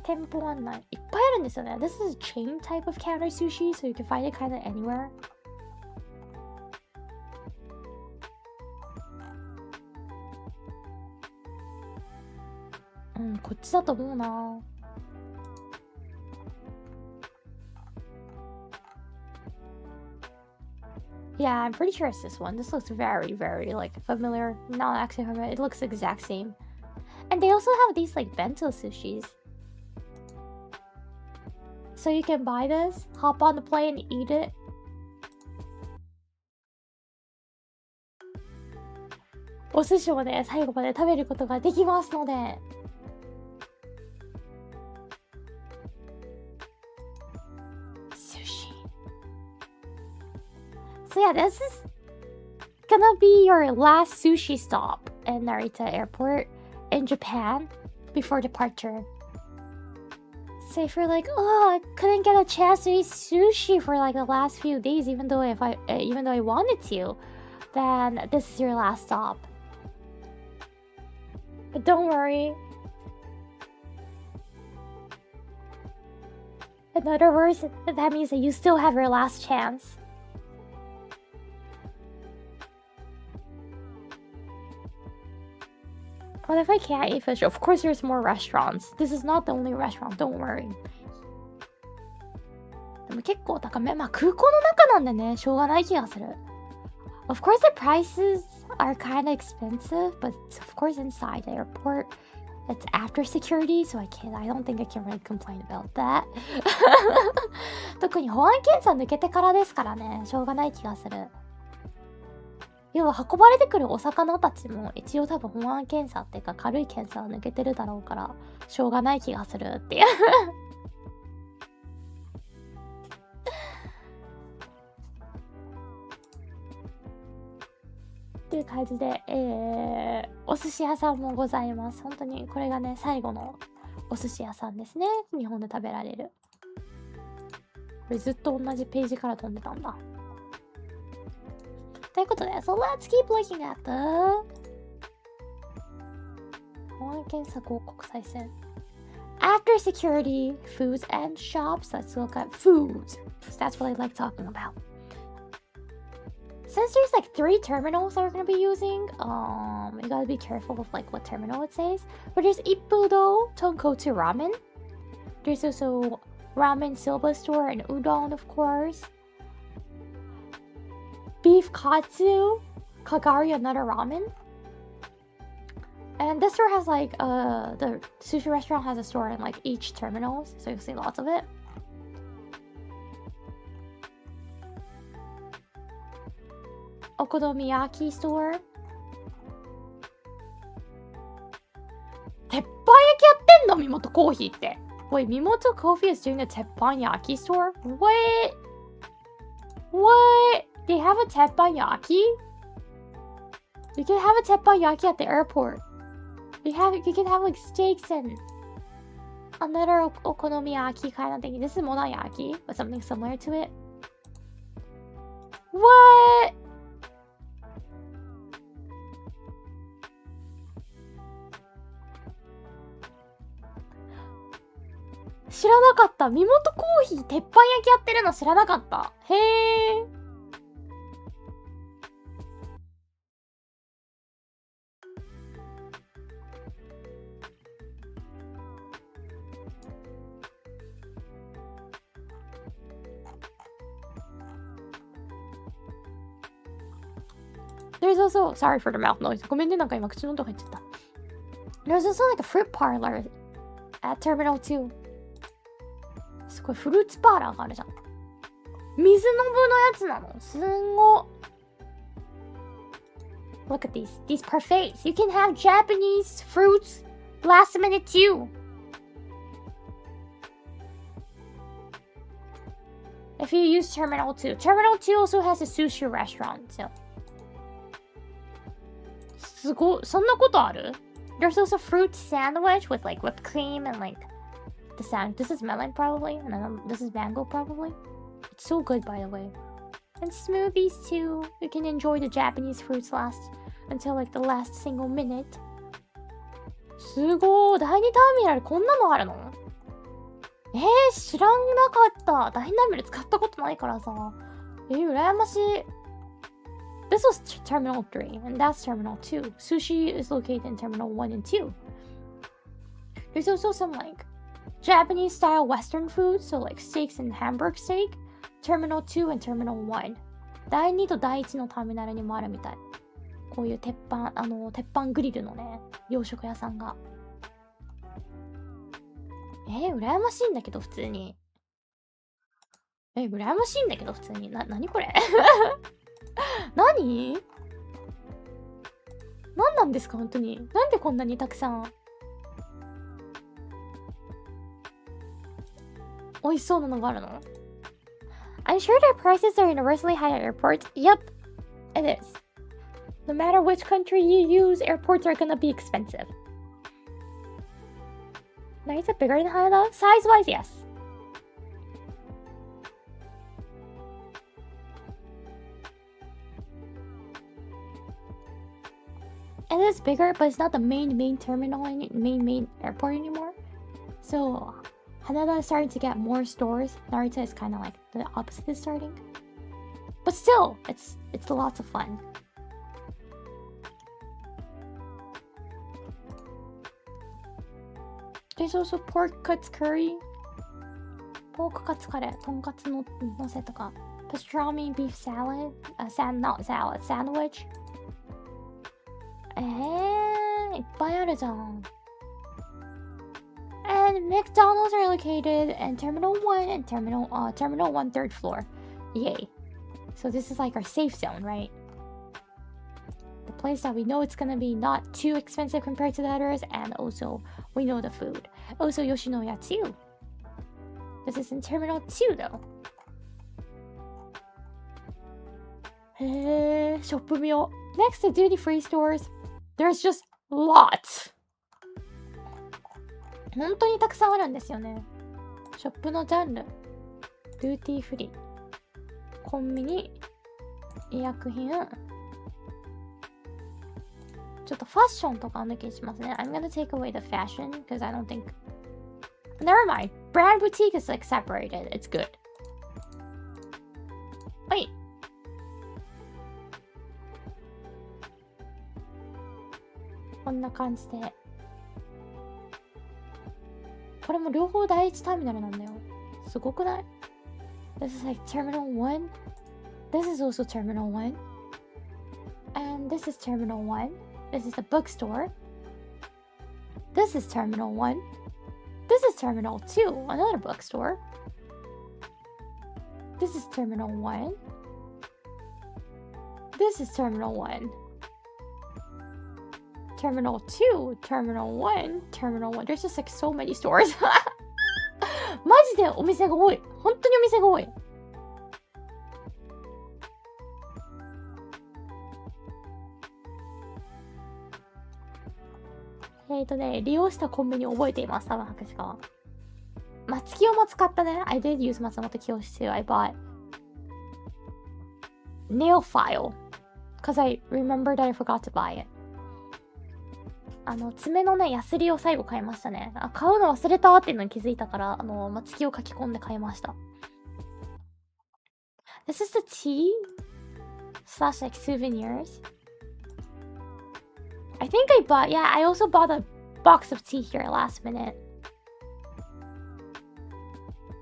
店舗案内いっぱいあるんですよね。This is a chain type of counter sushi, so you can find it kind of anywhere. こっちだと思うな。Yeah, I'm pretty sure it's this one. This looks very, very like familiar. Not actually familiar. It looks the exact same. And they also have these like bento sushis. So you can buy this, hop on the plane and eat it. O sushi をね、最後まで食べることができますので。Sushi. So yeah, this is gonna be your last sushi stop in Narita Airport in Japan before departure. So if you're like, oh, I couldn't get a chance to eat sushi for like the last few days, even though I wanted to, then this is your last stop. But don't worry. In other words, that means that you still have your last chance. What if I can't eat fish? Of course there's more restaurants. This is not the only restaurant, don't worry. でも結構高め。まあ空港の中なんでね、しょうがない気がする。Of course the prices are kind of expensive, but of course inside the airport, it's after security, so I don't think I can really complain about that. 特に保安検査抜けてからですからね、しょうがない気がする。要は運ばれてくるお魚たちも一応多分保安検査っていうか軽い検査を抜けてるだろうからしょうがない気がするっていうっていう感じで、お寿司屋さんもございます。本当にこれがね最後のお寿司屋さんですね。日本で食べられる。これずっと同じページから飛んでたんだ。ということで、so let's keep looking at the 保安検査広告再生 After security, foods and shops. Let's look at foods. That's what I like talking about. Since there's like 3 terminals that we're going to be using, you gotta be careful with like what terminal it says. But there's Ippudo Tonkotsu Ramen. There's also Ramen Soba Store and Udon, of course. Beef Katsu, Kagari, another ramen. And this store has like, the sushi restaurant has a store in like each terminal, so you'll see lots of it. Okonomiyaki store. 鉄板焼きやってんの？身元コーヒーって。Wait, Mimoto Coffee is doing a teppanyaki store? What? They have a teppanyaki? You can have a teppanyaki at the airport. You can have like steaks and another okonomiyaki kind of thing. This is monayaki, but something similar to it. What?知らなかった。身元コーヒー鉄板焼きやってるの知らなかった。へー。There's also, sorry for the mouth noise. ごめんね、なんか今口の音入っちゃった。There's also like a fruit parlor at Terminal 2. すごいフルーツパーラーがあるじゃん。水の部のやつなの。すんご。Look at these parfaits. You can have Japanese fruits last minute too. If you use Terminal 2. Terminal 2 also has a sushi restaurant, so. すごい。そんなことある？ There's also fruit sandwich with like whipped cream and like the sandwich. This is melon probably, and then this is mango probably. It's so good by the way. And smoothies too. You can enjoy the Japanese fruits until like the last single minute. すごい。第2ターミナルこんなのあるの？知らなかった。第2ターミナル使ったことないからさ。羨ましい。This was Terminal 3, and that's Terminal 2. Sushi is located in Terminal 1 and 2. There's also some like Japanese-style Western food, so like steaks and Hamburg steak. Terminal 2 and Terminal 1. 第2と第1のターミナルにもあるみたい。こういう鉄板グリルのね、洋食屋さんが。羨ましいんだけど、普通に。羨ましいんだけど、普通に。なにこれ何なんですか、本当に。なんでこんなにたくさん。美味しそうなのがあるの？ I'm sure their prices are universally high at airports. Yep, it is. No matter which country you use, airports are gonna be expensive. Narita bigger than Haneda? Size-wise, yes. It is bigger, but it's not the main terminal, main airport anymore. So, Haneda is starting to get more stores. Narita is kind of like the opposite is starting. But still, it's lots of fun. There's also pork cuts curry, pork cuts curry, tonkatsu no nose toka, pastrami beef salad, not salad, sandwich. いっぱいあるじゃん。And McDonald's are located in Terminal 1 and Terminal 1 third floor. Yay. So this is like our safe zone, right? The place that we know it's gonna be not too expensive compared to the others, and also we know the food. Also Yoshinoya too. This is in Terminal 2 though. ショップ見よう。Next to duty-free stores, there's just lots. 本当にたくさんあるんですよね。ショップのジャンル、デューティーフリー、コンビニ、医薬品、ちょっとファッションとか抜きしますね。I'm gonna take away the fashion because I don't think. Never mind. Brand boutique is like separated. It's good. はい。こんな感じで。これも両方第一ターミナルなんだよ。すごくない？ This is like Terminal 1. This is also Terminal 1. And this is Terminal 1. This is the bookstore. This is Terminal 1. This is Terminal 2, another bookstore. This is Terminal 1. This is Terminal 1. Terminal 2, Terminal 1, Terminal 1. There's just like so many stores. マジでお店が多い。本当にお店が多い。利用したコンビニ覚えています。多分博士が。松清も使ったね。I did use 松本清 too. I bought nail file because I remembered I forgot to buy it. 爪のね、ヤスリを最後買いましたね。買うの忘れたっていうのに気づいたから、松清を書き込んで買いました。This is the tea slash like souvenirs. I think I bought, yeah, I also bought a box of tea here last minute.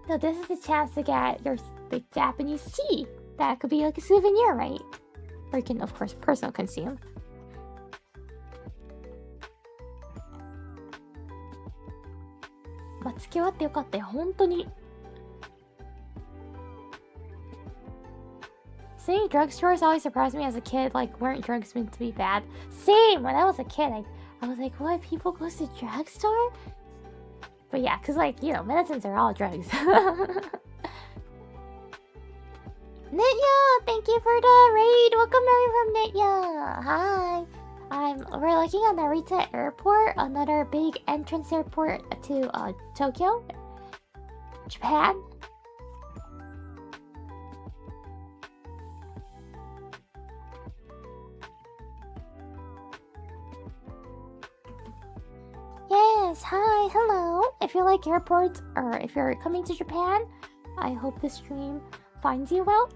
So this is the chance to get your like Japanese tea. That could be like a souvenir, right? Or you can, of course, personal consume. 付き合ってよかったよ、本当に。Seeing drugstores always surprised me as a kid. Like, weren't drugs meant to be bad? Same! When I was a kid, I was like, what? People go to the drugstore? But yeah, because, like, you know, medicines are all drugs. Nitya! Thank you for the raid! Welcome from Nitya! Hi! We're looking at Narita Airport, another big entrance airport to Tokyo, Japan. Yes, hi, hello. If you like airports or if you're coming to Japan, I hope this stream finds you well.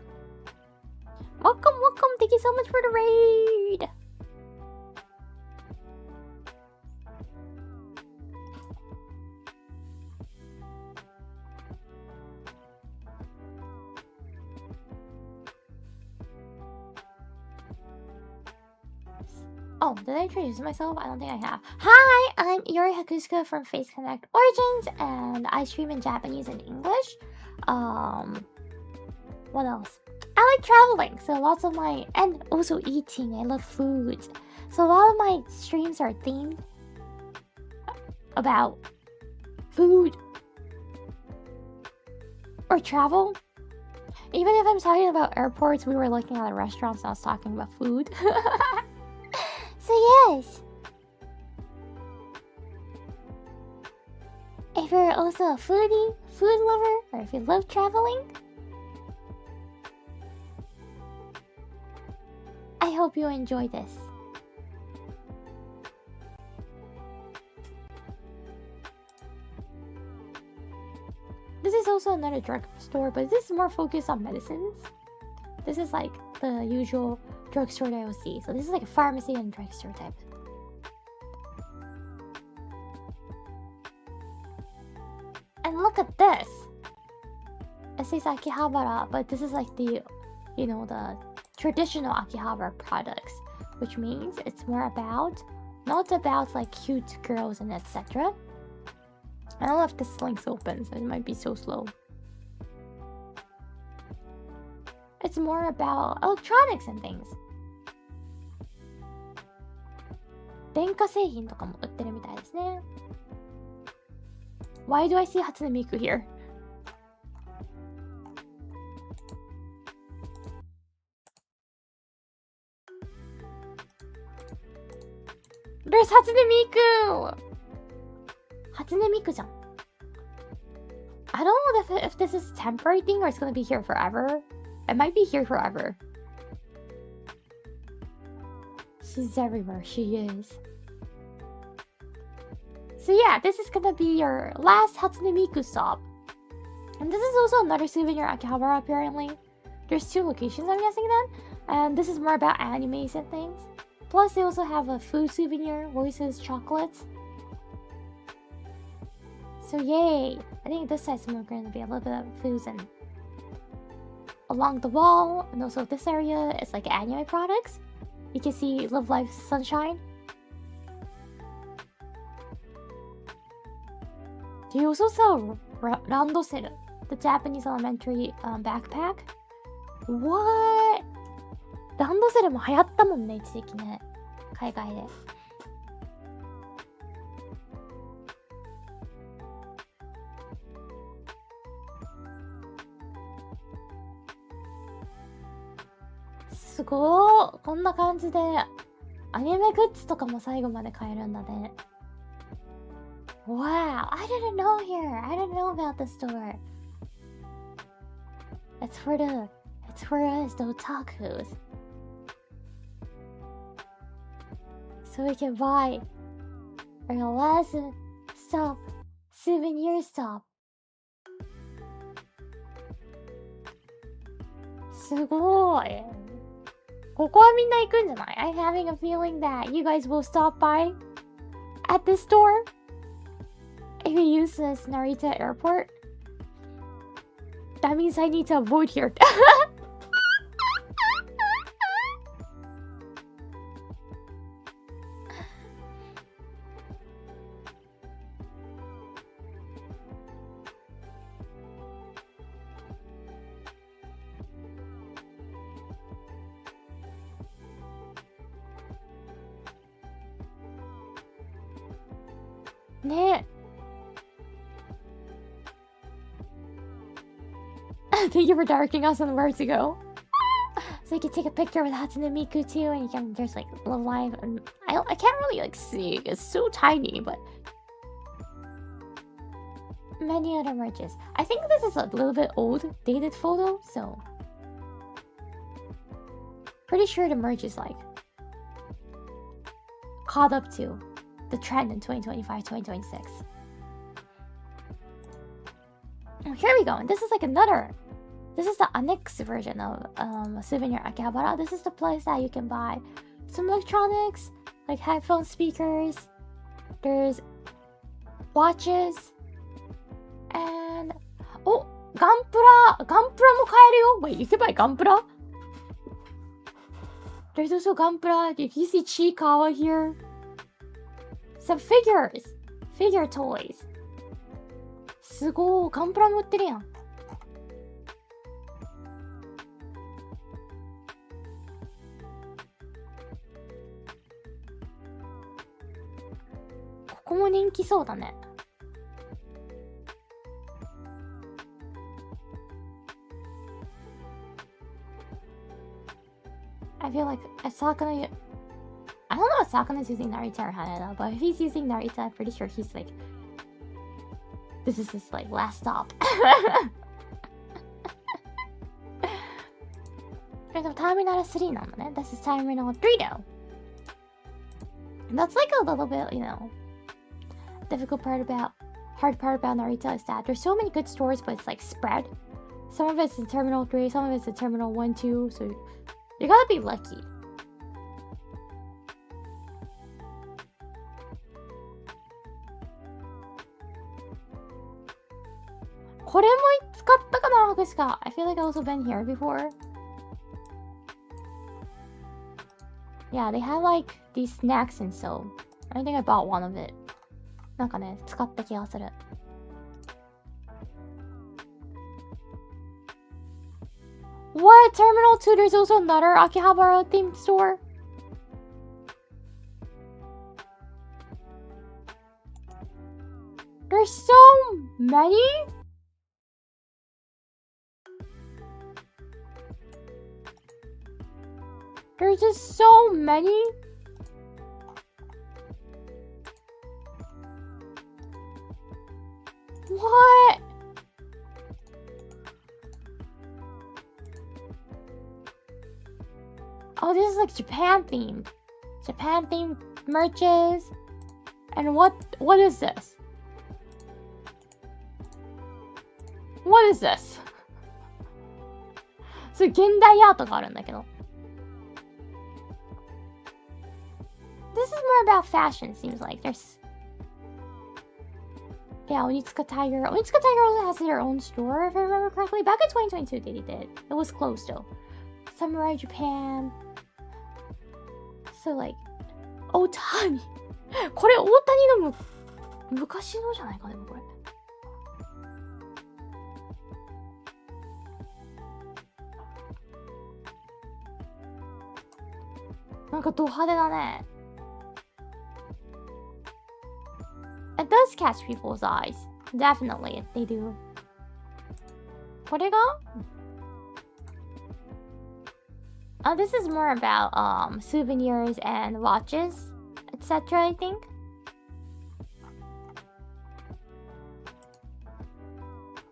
Welcome, welcome. Thank you so much for the raid. Oh, did I introduce myself? I don't think I have. Hi, I'm Iori Hakusuka from Face Connect Origins, and I stream in Japanese and English. What else? I like traveling, so lots of my... And also eating, I love food. So a lot of my streams are themed about food or travel. Even if I'm talking about airports, we were looking at restaurants and I was talking about food. So yes. If you're also a foodie, food lover, or if you love traveling, I hope you enjoy this. This is also another drugstore, but this is more focused on medicines. This is like the usual drugstore that I will see. So this is like a pharmacy and drugstore type. And look at this! It says Akihabara, but this is like the, you know, the traditional Akihabara products. Which means it's more about, not about like cute girls and etc. I don't know if this link's open, so it might be so slow. It's more about electronics and things. 電化製品とかも売ってるみたいですね。Why do I see Hatsune Miku here? There's Hatsune Miku! Hatsune Miku じゃん。I don't know if this is a temporary thing or it's gonna be here forever. It might be here forever. She's everywhere. She is. So yeah, this is gonna be your last Hatsune Miku stop. And this is also another souvenir Akihabara apparently. There's 2 locations I'm guessing then. And this is more about animes and things. Plus they also have a food souvenir, voices, chocolates. So yay! I think this side's more going to be a little bit of foods and along the wall, and also this area is like anime products. You can see Live Life Sunshine. Do you also sell Randosel, the Japanese elementary backpack? What? ランドセルも流行ったもんね、一時期ね。海外で。すごー、こんな感じでアニメグッズとかも最後まで買えるんだね。Wow, I didn't know here. I didn't know about the store. It's for us, the otakus. So we can buy our last stop, souvenir stop. すごい。ここはみんな行くんじゃない? I'm having a feeling that you guys will stop by at this store if you use this Narita Airport. That means I need to avoid here. ねえ。Thank you for directing us on where to go. So you can take a picture with Hatsune Miku too, and you can just like live life. And I can't really like see. It's so tiny, but many other merches. I think this is a little bit old, dated photo, so pretty sure the merch is like caught up to the trend in 2025, 2026. Oh, here we go. And this is like another. This is the annex version of Souvenir Akihabara. This is the place that you can buy some electronics, like headphone speakers. There's watches. And... oh! Gunpla! Gunpla も買えるよ! Wait, you can buy Gunpla? There's also Gunpla. Did you see Chikawa here? Some figures. Figure toys. すごー。ガンプラも売ってるやん。ここも人気そうだね。I feel like Asakana... I don't know if Asakana's using Narita or Haneda, but if he's using Narita, I'm pretty sure he's like... This is his like last stop. Terminal 3 なんだね。This is Terminal 3 now. And that's like a little bit, you know... hard part about Narita is that there's so many good stores, but it's like spread. Some of it's in Terminal 3, some of it's in Terminal 1, 2, so... You gotta be lucky. Kore mo tsukatta kana, Hakushika? I feel like I've also been here before. Yeah, they had like these snacks and so. I think I bought one of it. なんかね、使った気がする。What? Terminal 2, there's also another Akihabara themed store? There's so many? There's just so many? What? Oh, this is like Japan themed. Japan themed merches. And what is this? What is this? So, 現代アートがあるんだけど。This is more about fashion, seems like. There's... Yeah, Onitsuka Tiger. Onitsuka Tiger also has their own store, if I remember correctly. Back in 2022, they did. It was closed, though. Samurai Japan. So, like... Otani. これ、大谷の昔のじゃないか、でもこれ。なんかド派手だね。It does catch people's eyes. Definitely, they do. これがthis is more about souvenirs and watches, etc. I think.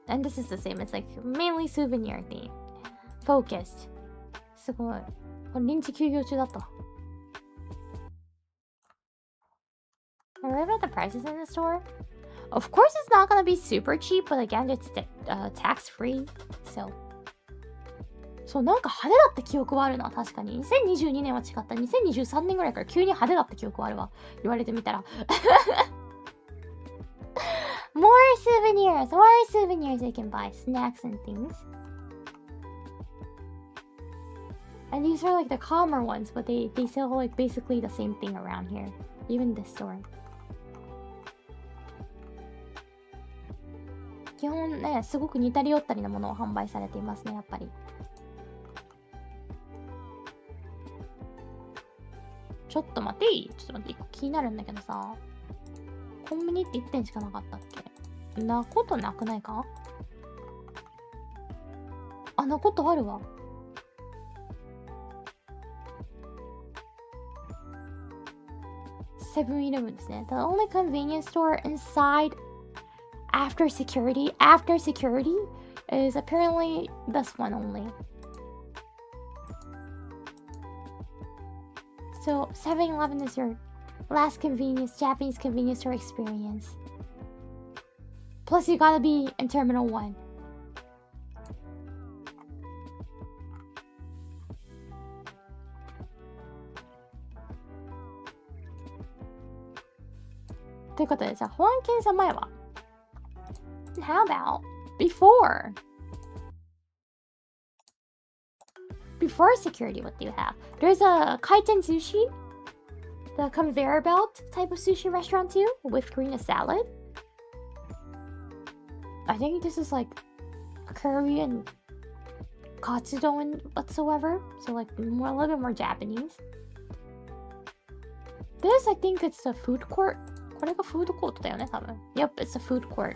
And this is the same. It's like mainly souvenir theme, focused. すごい。これ臨時休業中だった。I read about the prices in the store. Of course, it's not gonna be super cheap, but again, it's tax-free. So. そう、なんか派手だった記憶はあるな、確かに。2022年は違った。2023年ぐらいから急に派手だった記憶はあるわ。言われてみたら。More souvenirs you can buy. Snacks and things. And these are like the calmer ones, but they sell like basically the same thing around here. Even this store. 基本ね、すごく似たり寄ったりなものを販売されていますね、やっぱり。ちょっと待っていい？ちょっと待って、一個気になるんだけどさ。コンビニって1点しかなかったっけ？なことなくないか？あ、なことあるわ。7-Eleven ですね。The only convenience store inside after security is apparently this one only. So 7-Eleven is your last Japanese convenience store experience. Plus you gotta be in Terminal 1. Toいうことで、じゃあ保安検査前は How about before before security, what do you have? There's a kaiten sushi, the conveyor belt type of sushi restaurant too, with green salad. I think this is like Korean katsudon whatsoever, so like a little bit more Japanese. This, I think it's the food court. これがフードコートだよね、多分。Yep, it's a food court.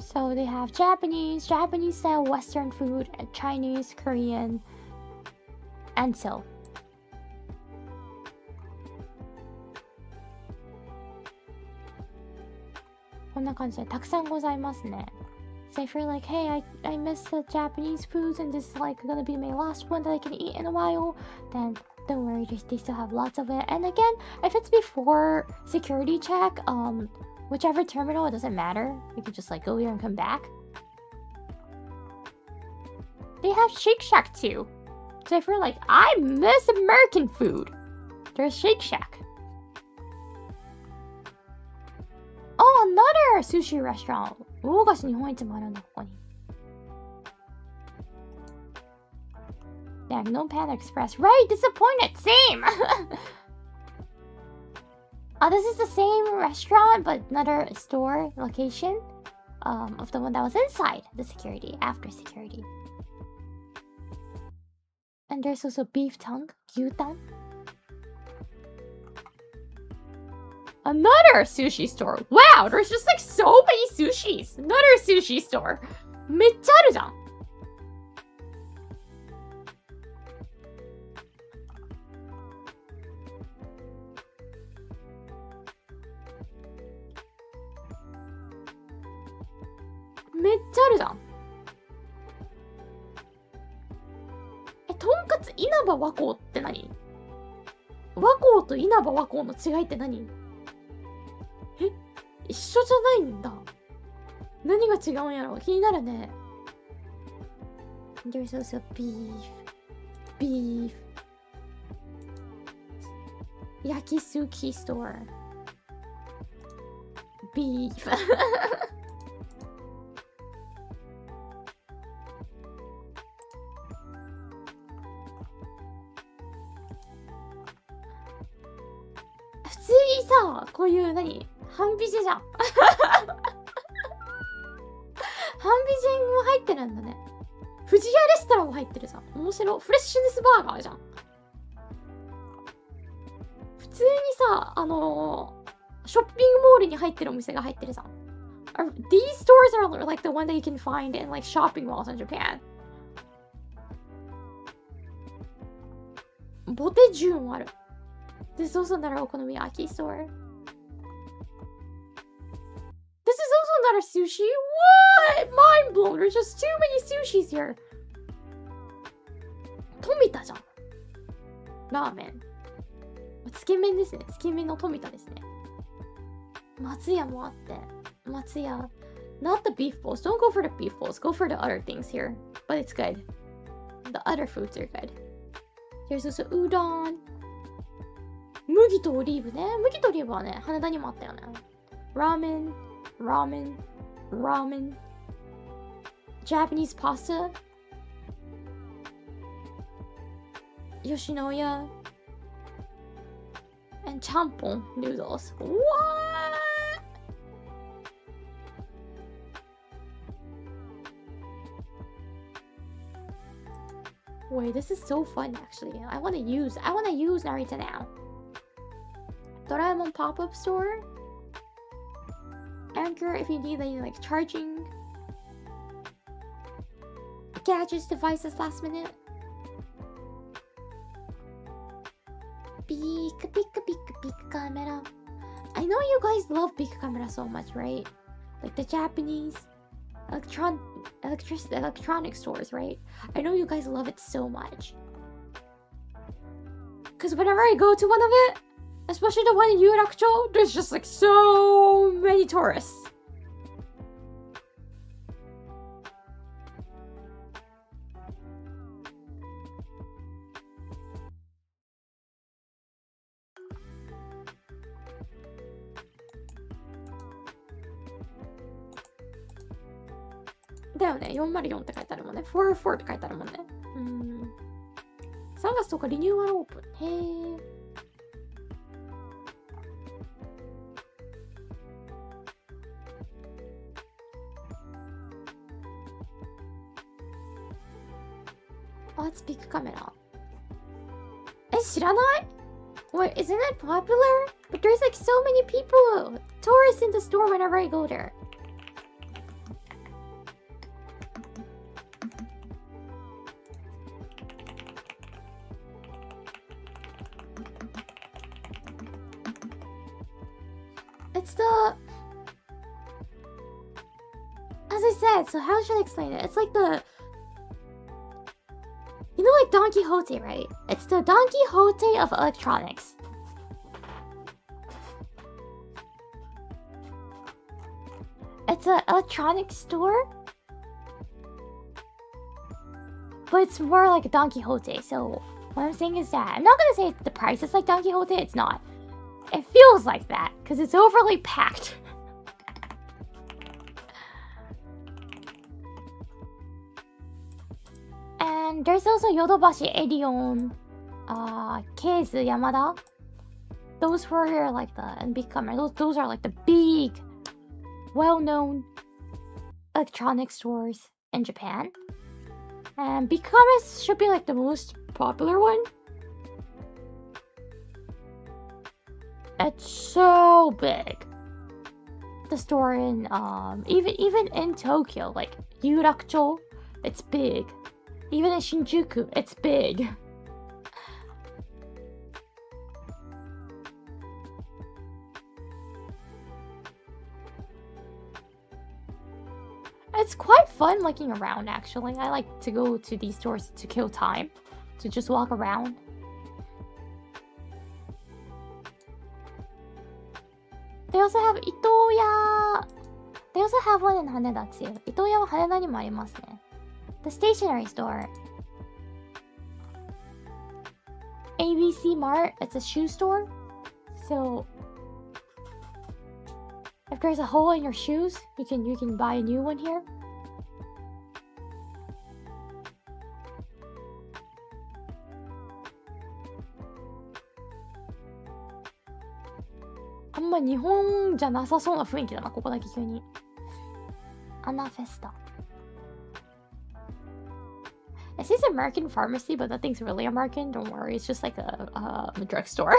So they have Japanese style Western food, and Chinese, Korean, and so. こんな感じでたくさんございますね。So if you're like, hey, I miss the Japanese foods and this is like gonna be my last one that I can eat in a while, then don't worry, they still have lots of it. And again, if it's before security check, whichever terminal, it doesn't matter. You can just like go here and come back. They have Shake Shack too. So if you're like, I miss American food, there's Shake Shack. Oh, another sushi restaurant. 大菓子日本一もあるんだ、ここに。Yeah, no Panda Express. Right, disappointed. Same. This is the same restaurant, but another store location of the one that was inside the security, after security. And there's also beef tongue, gyutan. Another sushi store. Wow, there's just like so many sushis. Another sushi store. めっちゃあるじゃん。めっちゃあるじゃん。とんかつ稲葉和光って何？和光と稲葉和光の違いって何？一緒じゃないんだ。何が違うんやろ？気になるね。There's also beef. Yakisuki store. Beef. 普通にさ、こういう何？ハンビジェじゃん。ハンビジェも入ってるんだね。富士屋レストランも入ってるじゃん。面白い。フレッシュネスバーガーじゃん。普通にさ、ショッピングモールに入ってるお店が入ってるじゃん。These stores are like the one that you can find in like shopping malls in Japan. ボテジューもある。There's also another okonomiyaki store. This is also not a sushi? What? Mind blown. There's just too many sushis here. 富田じゃん。ラーメン。つけ麺ですね。つけ麺の富田ですね。松屋もあって。松屋。Not the beef bowls. Don't go for the beef bowls. Go for the other things here. But it's good. The other foods are good. There's also udon. 麦とオリーブね。麦とオリーブはね、羽田にもあったよね。ラーメン。Ramen. Japanese pasta. Yoshinoya. And champon noodles. What? Wait, this is so fun actually. I wanna use Narita now. Doraemon pop-up store. Anchor if you need any like charging gadgets, devices last minute. Big camera. I know you guys love big camera so much, right? Like the Japanese electronic stores, right? I know you guys love it so much. Cause whenever I go to one of it, especially the one in Yurakucho, there's just like so many tourists. だよね。404って書いてあるもんね。404って書いてあるもんね。3月とかリニューアルオープン。へー。Let's pick camera. え、知らない？ Wait, isn't it popular? But there's like so many people, tourists in the store whenever I go there. It's the... As I said, so how should I explain it? It's like the... You know, like Don Quixote, right? It's the Don Quixote of electronics. It's an electronics store, but it's more like a Don Quixote. So what I'm saying is that I'm not gonna say the price is like Don Quixote. It's not. It feels like that because it's overly packed. And there's also Yodobashi, Edion, Keizu, Yamada. Those were like the big camera. Those are like the big, well-known electronic stores in Japan. And big cameras should be like the most popular one. It's so big. The store in even in Tokyo, like Yurakucho, it's big. Even in Shinjuku, it's big. It's quite fun looking around, actually. I like to go to these stores to kill time, to just walk around. They also have Itoya. They also have one in Haneda too. Itoya は羽田にもありますね。The stationery store. ABC Mart, it's a shoe store. So if there's a hole in your shoes, you can buy a new one here.あんま日本じゃなさそうな雰囲気だな、ここだけ急に。アナフェスタ。It says American pharmacy, but that thing's really American. Don't worry, it's just like a drugstore.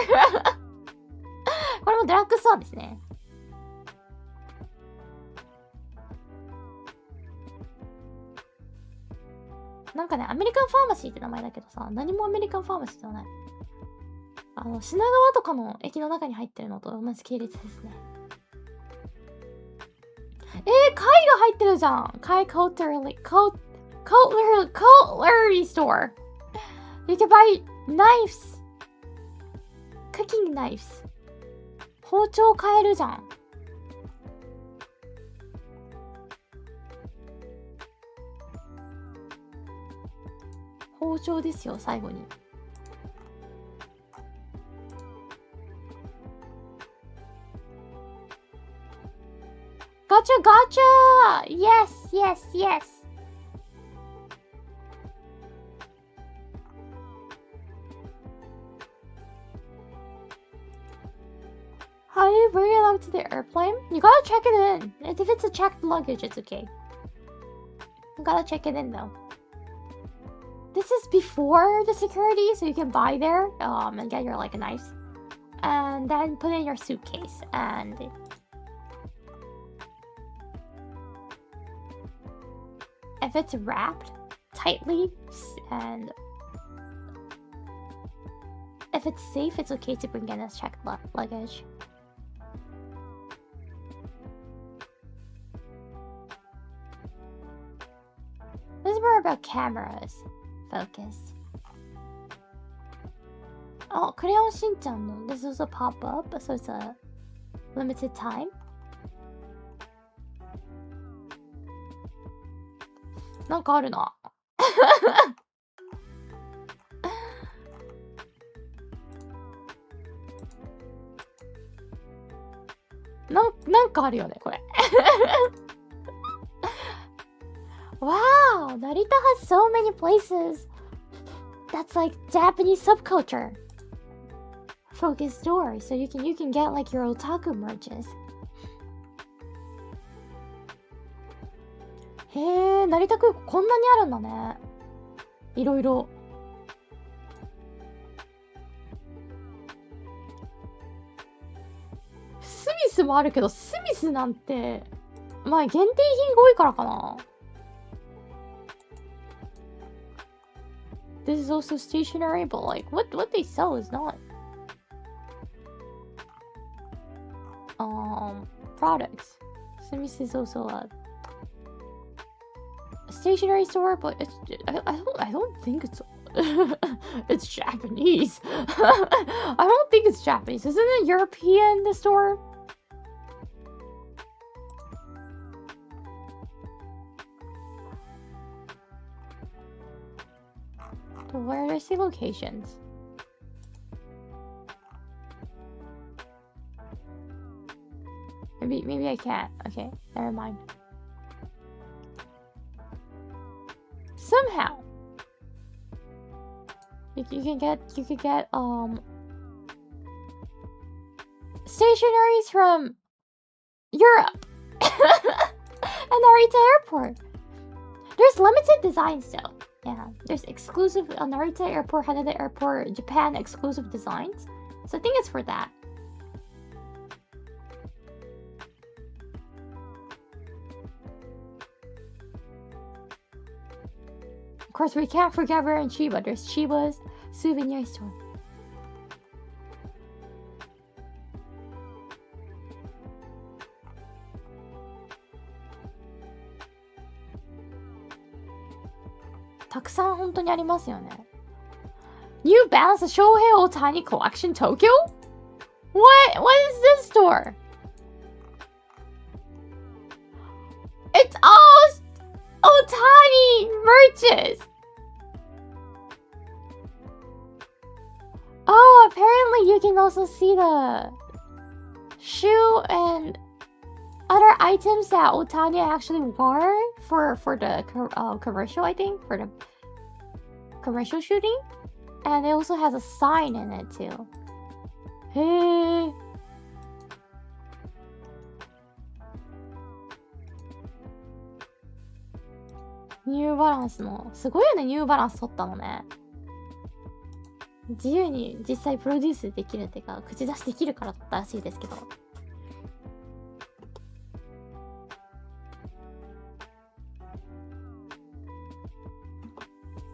これもドラッグストアですね。なんかね、アメリカンファーマシーって名前だけどさ、何もアメリカンファーマシーではない。品川とかの駅の中に入ってるのと同じ系列ですね。貝が入ってるじゃん。貝Cutlery store. You can buy knives. Cooking knives. 包丁買えるじゃん。包丁ですよ、最後に。Gotcha, gotcha! Yes, yes, yes. How do you bring it up to the airplane? You gotta check it in. If it's a checked luggage, it's okay. You gotta check it in though. This is before the security, so you can buy there and get your like knives, and then put it in your suitcase. And if it's wrapped tightly and if it's safe, it's okay to bring in as checked luggage. This is more about cameras. Focus. Oh, Crayon Shin-chan. This is a pop-up, so it's a limited time. Like あるな。なんかあるよね、これ。Wow, Narita has so many places. That's like Japanese subculture focused stores, so you can get like your otaku merches. へえ、成田空港こんなにあるんだね。いろいろ。スミスもあるけど、スミスなんて、まあ限定品が多いからかな。This is also stationery, but like what they sell is not products. Smith is also a stationery store, but I don't think it's it's Japanese. I don't think it's Japanese. Isn't it European, the store? Where do I see locations? Maybe I can't. Okay, never mind. Somehow you can get stationaries from Europe and Narita Airport. There's limited designs though. Yeah, there's exclusive Narita Airport, Haneda Airport, Japan exclusive designs. So I think it's for that. Of course, we can't forget we're in Chiba. There's Chiba's souvenir store. Takusan 本当にありますよね。New Balance Shohei Ohtani Collection Tokyo? What is this store? It's all Ohtani merches! Oh, apparently you can also see the shoe and other items that Ohtani actually wore for the commercial, I think, for the commercial shooting. And it also has a sign in it too. Hey. New Balance のすごいよね。ニューバランス取ったのね。自由に実際プロデュースできるっていうか、口出しできるから取ったらしいですけど。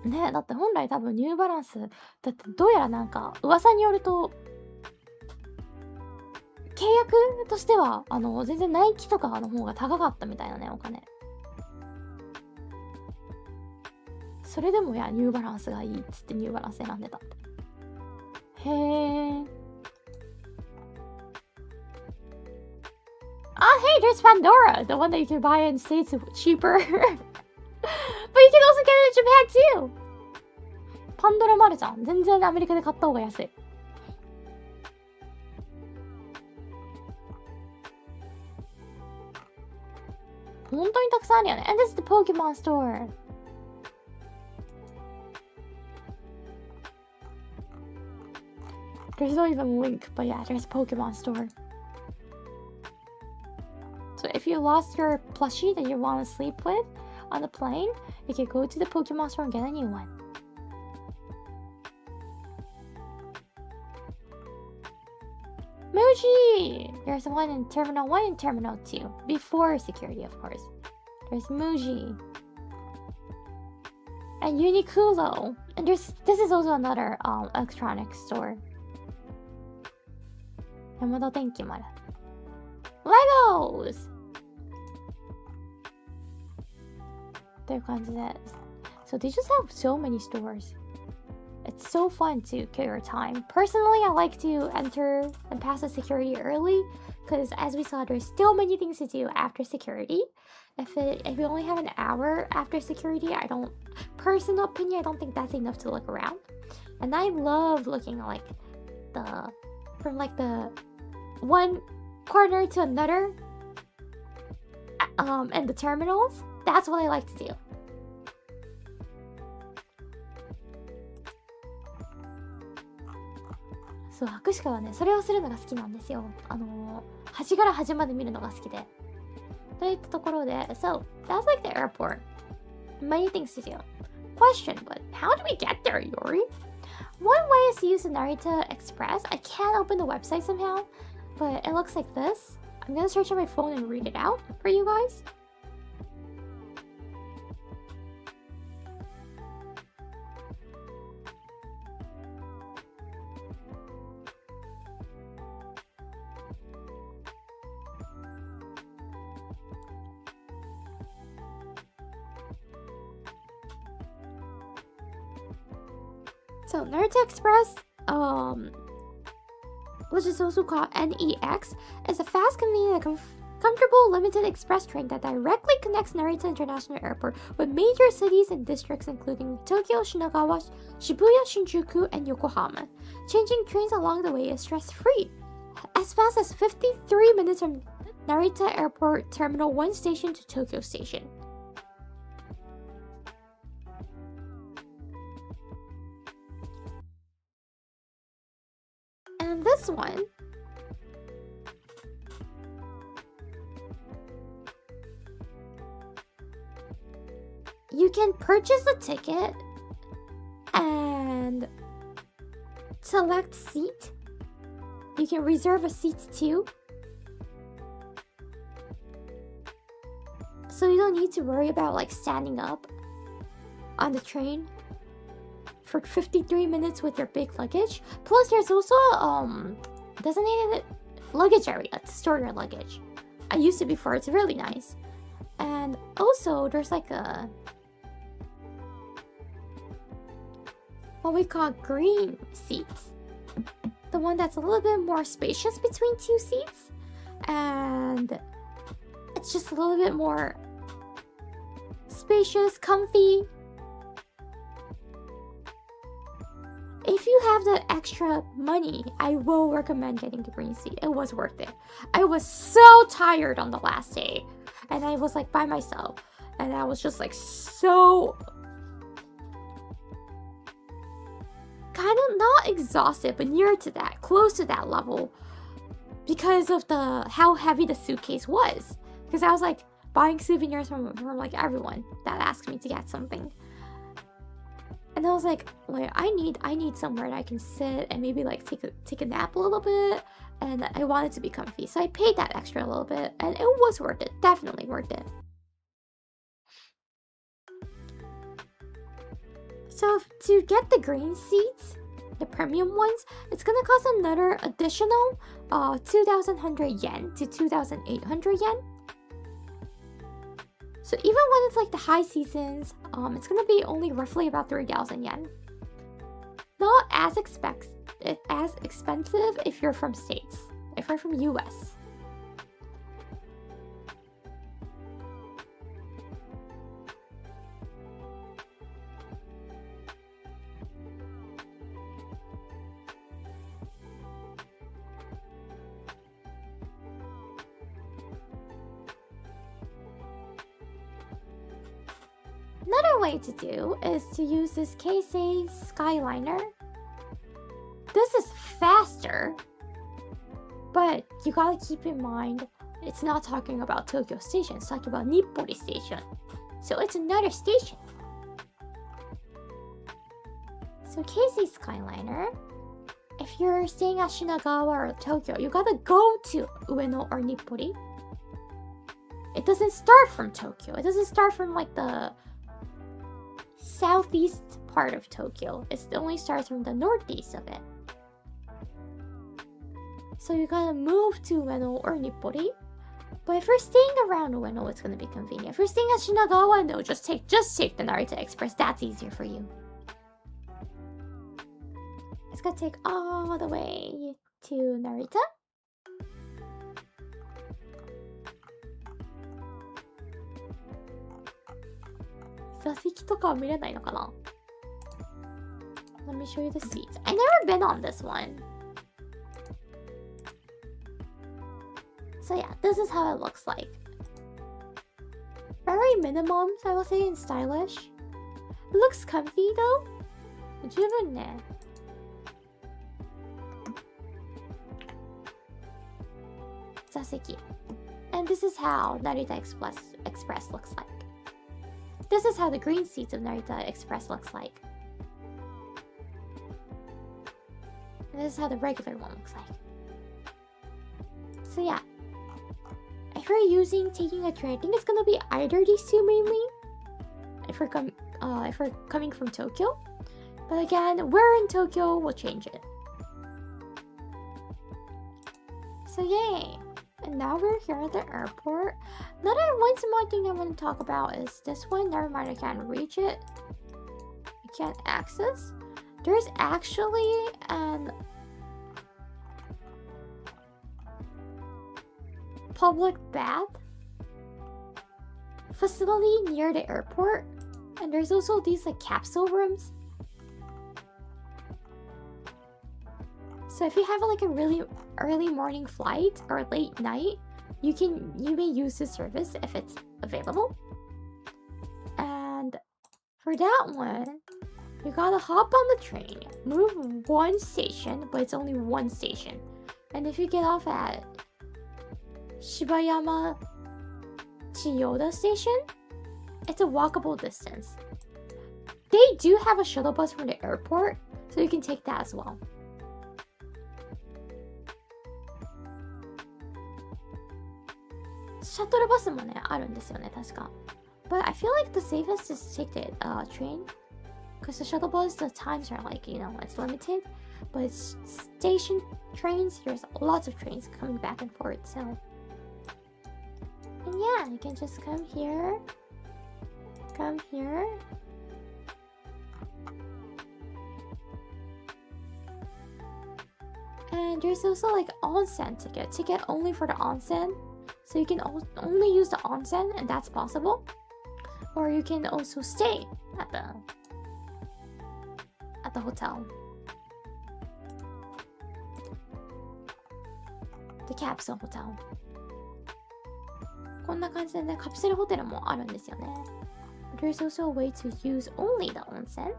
ね、だって本来多分ニューバランスだってどうやらなんか噂によると契約としては全然ナイキとかの方が高かったみたいなね、お金。それでもニューバランスがいいっつってニューバランス選んでたって。へえ。Hey, there's Pandora, the one that you can buy in States cheaper. But you can also get it in Japan too. パンドラもあるじゃん。全然アメリカで買った方が安い。本当にたくさんあるよね。And this is the Pokemon store. There's not even a link, but yeah, there's a Pokemon store. So if you lost your plushie that you want to sleep with on the plane, you can go to the Pokemon store and get a new one. Muji! There's one in Terminal 1 and Terminal 2. Before security, of course. There's Muji. And Uniqlo. And this is also another electronics store. Yamada Tenkiもある。Legos! という感じです。So they just have so many stores. It's so fun to kill your time. Personally, I like to enter and pass the security early because as we saw, there's still many things to do after security. If you only have an hour after security, personal opinion, I don't think that's enough to look around. And I love looking like from like the one corner to another and the terminals. That's what I like to do. そう、博士課はね、それをするのが好きなんですよ。端から端まで見るのが好きで。といったところで、So, that's like the airport. Many things to do. Question, but how do we get there, Yori? One way is to use the Narita Express. I can't open the website somehow, but it looks like this. I'm gonna search on my phone and read it out for you guys. So Narita Express, which is also called NEX, is a fast, convenient, and comfortable limited express train that directly connects Narita International Airport with major cities and districts including Tokyo, Shinagawa, Shibuya, Shinjuku, and Yokohama. Changing trains along the way is stress-free. As fast as 53 minutes from Narita Airport Terminal 1 station to Tokyo Station. And this one, you can purchase a ticket and select seat. You can reserve a seat too. So you don't need to worry about like standing up on the train for 53 minutes with your big luggage. Plus there's also designated luggage area to store your luggage. I used it before, it's really nice. And also there's like a what we call green seats. The one that's a little bit more spacious between two seats. And it's just a little bit more spacious, comfy. If you have the extra money, I will recommend getting the green seat. It was worth it. I was so tired on the last day. And I was like by myself. And I was just like so... kind of not exhausted, but near to that. Close to that level. Because of how heavy the suitcase was. Because I was like buying souvenirs from like everyone that asked me to get something. And I was like I need somewhere that I can sit and maybe like take a nap a little bit, and I wanted to be comfy. So I paid that extra a little bit and it was worth it. Definitely worth it. So to get the green seats, the premium ones, it's gonna cost another additional 2,100 yen to 2,800 yen. So even when it's like the high seasons, it's gonna be only roughly about 3,000 yen. Not as expensive if you're from States, if you're from US. Another way to do is to use this Keisei Skyliner. This is faster, but you gotta keep in mind it's not talking about Tokyo Station, it's talking about Nippori Station. So it's another station. So Keisei Skyliner, if you're staying at Shinagawa or Tokyo, you gotta go to Ueno or Nippori. It doesn't start from Tokyo. It doesn't start from like the southeast part of Tokyo. It only starts from the northeast of it. So you gotta move to Ueno or Nippori. But if you're staying around Ueno, it's gonna be convenient. If you're staying at Shinagawa, no, just take the Narita Express. That's easier for you. It's gonna take all the way to Narita. Let me show you the seats. I've never been on this one. So yeah, this is how it looks like. Very minimum, I will say, and stylish. It looks comfy though. 2席 And this is how Narita Express looks like. This is how the green seats of Narita Express looks like. And this is how the regular one looks like. So yeah, if you're taking a train, I think it's gonna be either these two mainly. If we're coming from Tokyo, but again, we're in Tokyo, we'll change it. So yay! And now we're here at the airport. Another one small thing I want to talk about is this one. Never mind, I can't reach it. I can't access. There's actually an public bath facility near the airport. And there's also these like capsule rooms. So if you have like a really early morning flight or late night, you may use this service if it's available. And for that one, you gotta hop on the train, move one station, but it's only one station. And if you get off at Shibayama Chiyoda station, it's a walkable distance. They do have a shuttle bus from the airport, so you can take that as well. Shuttle bus もね、あるんですよね、確か。But I feel like the safest is to take the train. Because the shuttle bus, the times are like, it's limited. But it's station trains, there's lots of trains coming back and forth, so. And yeah, you can just come here. And there's also like onsen ticket only for the onsen. So you can only use the onsen, and that's possible. Or you can also stay at the hotel. The capsule hotel. こんな感じでね、カプセルホテルもあるんですよね。There's also a way to use only the onsen.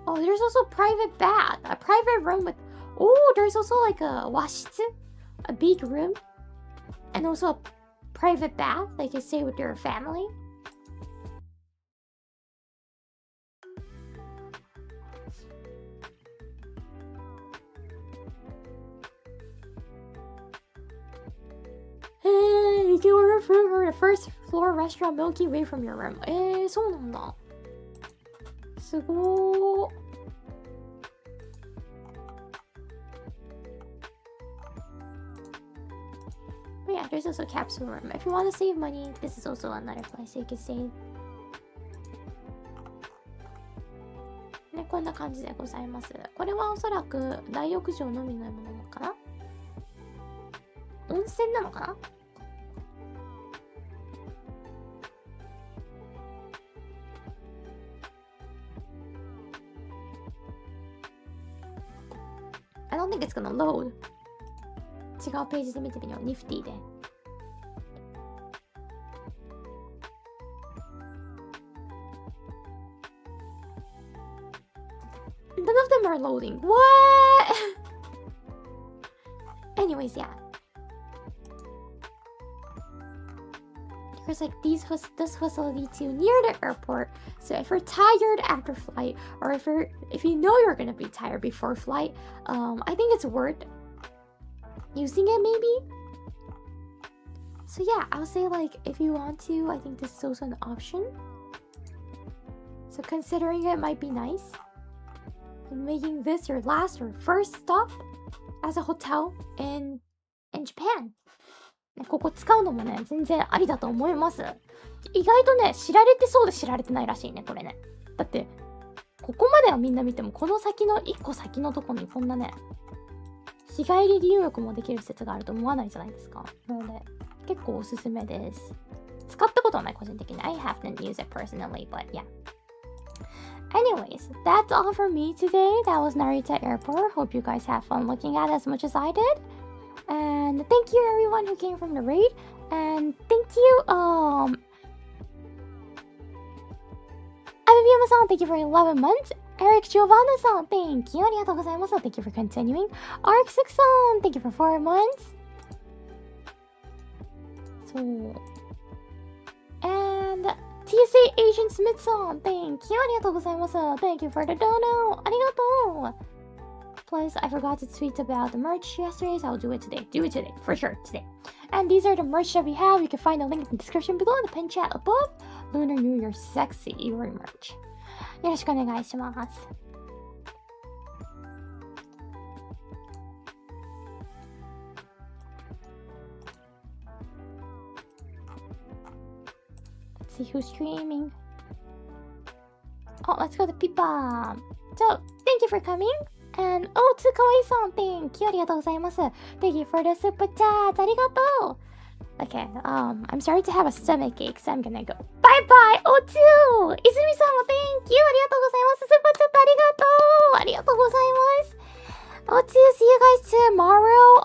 Oh, there's also a private bath, a private room with. Oh, there's also like a washitsu, a big room, and also a private bath that you can stay with your family. And you can order food from the first floor restaurant Milky Way from your room. そうなんだ。すごー。But yeah, there's also a capsule room. If you want to save money, this is also another place you can save. ね、こんな感じでございます。これはおそらく大浴場のみのものなのかな？温泉なのかな？I don't think it's gonna load. 違うページで見てみよう。ニフティで。None of them are loading. What? Anyways, yeah. There's like this facility too near the airport. So if you're tired after flight, or if you know you're gonna be tired before flight, I think it's worth using it maybe. So yeah, I'll say like if you want to, I think this is also an option. So considering it might be nice. And making this your last or first stop as a hotel in Japan. ここ使うのもね、全然ありだと思います。意外とね、知られてそうで知られてないらしいね、これね。だって、ここまではみんな見ても、この先の1個先のとこにこんなね、日帰り入浴もできる施設があると思わないじゃないですか。なので、結構おすすめです。使ったことはない、個人的に。I haven't used it personally, but yeah. Anyways, that's all for me today. That was Narita Airport. Hope you guys have fun looking at it as much as I did. And thank you everyone who came from the raid. And thank you, I IBM-san, thank you for 11 months. Eric Giovanna-san, thank you. ありがとうございます。Thank you for continuing. Arc6-san, thank you for 4 months. So, and TSA Agent Smith-san, thank you. ありがとうございます。Thank you for the dono. ありがとう。Plus, I forgot to tweet about the merch yesterday, so I'll do it today. Do it today, for sure, today. And these are the merch that we have. You can find the link in the description below and the pin chat above. Lunar New Year Sexy Iori merch. よろしくお願いします。Let's see who's streaming. Oh, let's go to Pippa. So, thank you for coming. And, oh, Tsukawai-san, thank you. ありがとうございます。Thank you for the super chat. ありがとう。Okay, I'm starting to have a stomach ache, so I'm gonna go. Bye bye, O2! 泉さんも thank you! ありがとうございます。スーパーチャットありがとうございます。O2, see you guys tomorrow.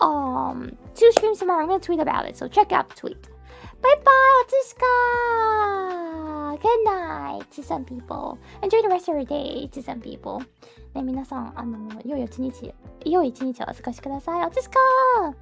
2 streams tomorrow. I'm gonna tweet about it, so check out the tweet. Bye bye, Otsushika! Good night to some people. Enjoy the rest of your day to some people. ね、皆さん、良い一日をお過ごしください。Otsushika!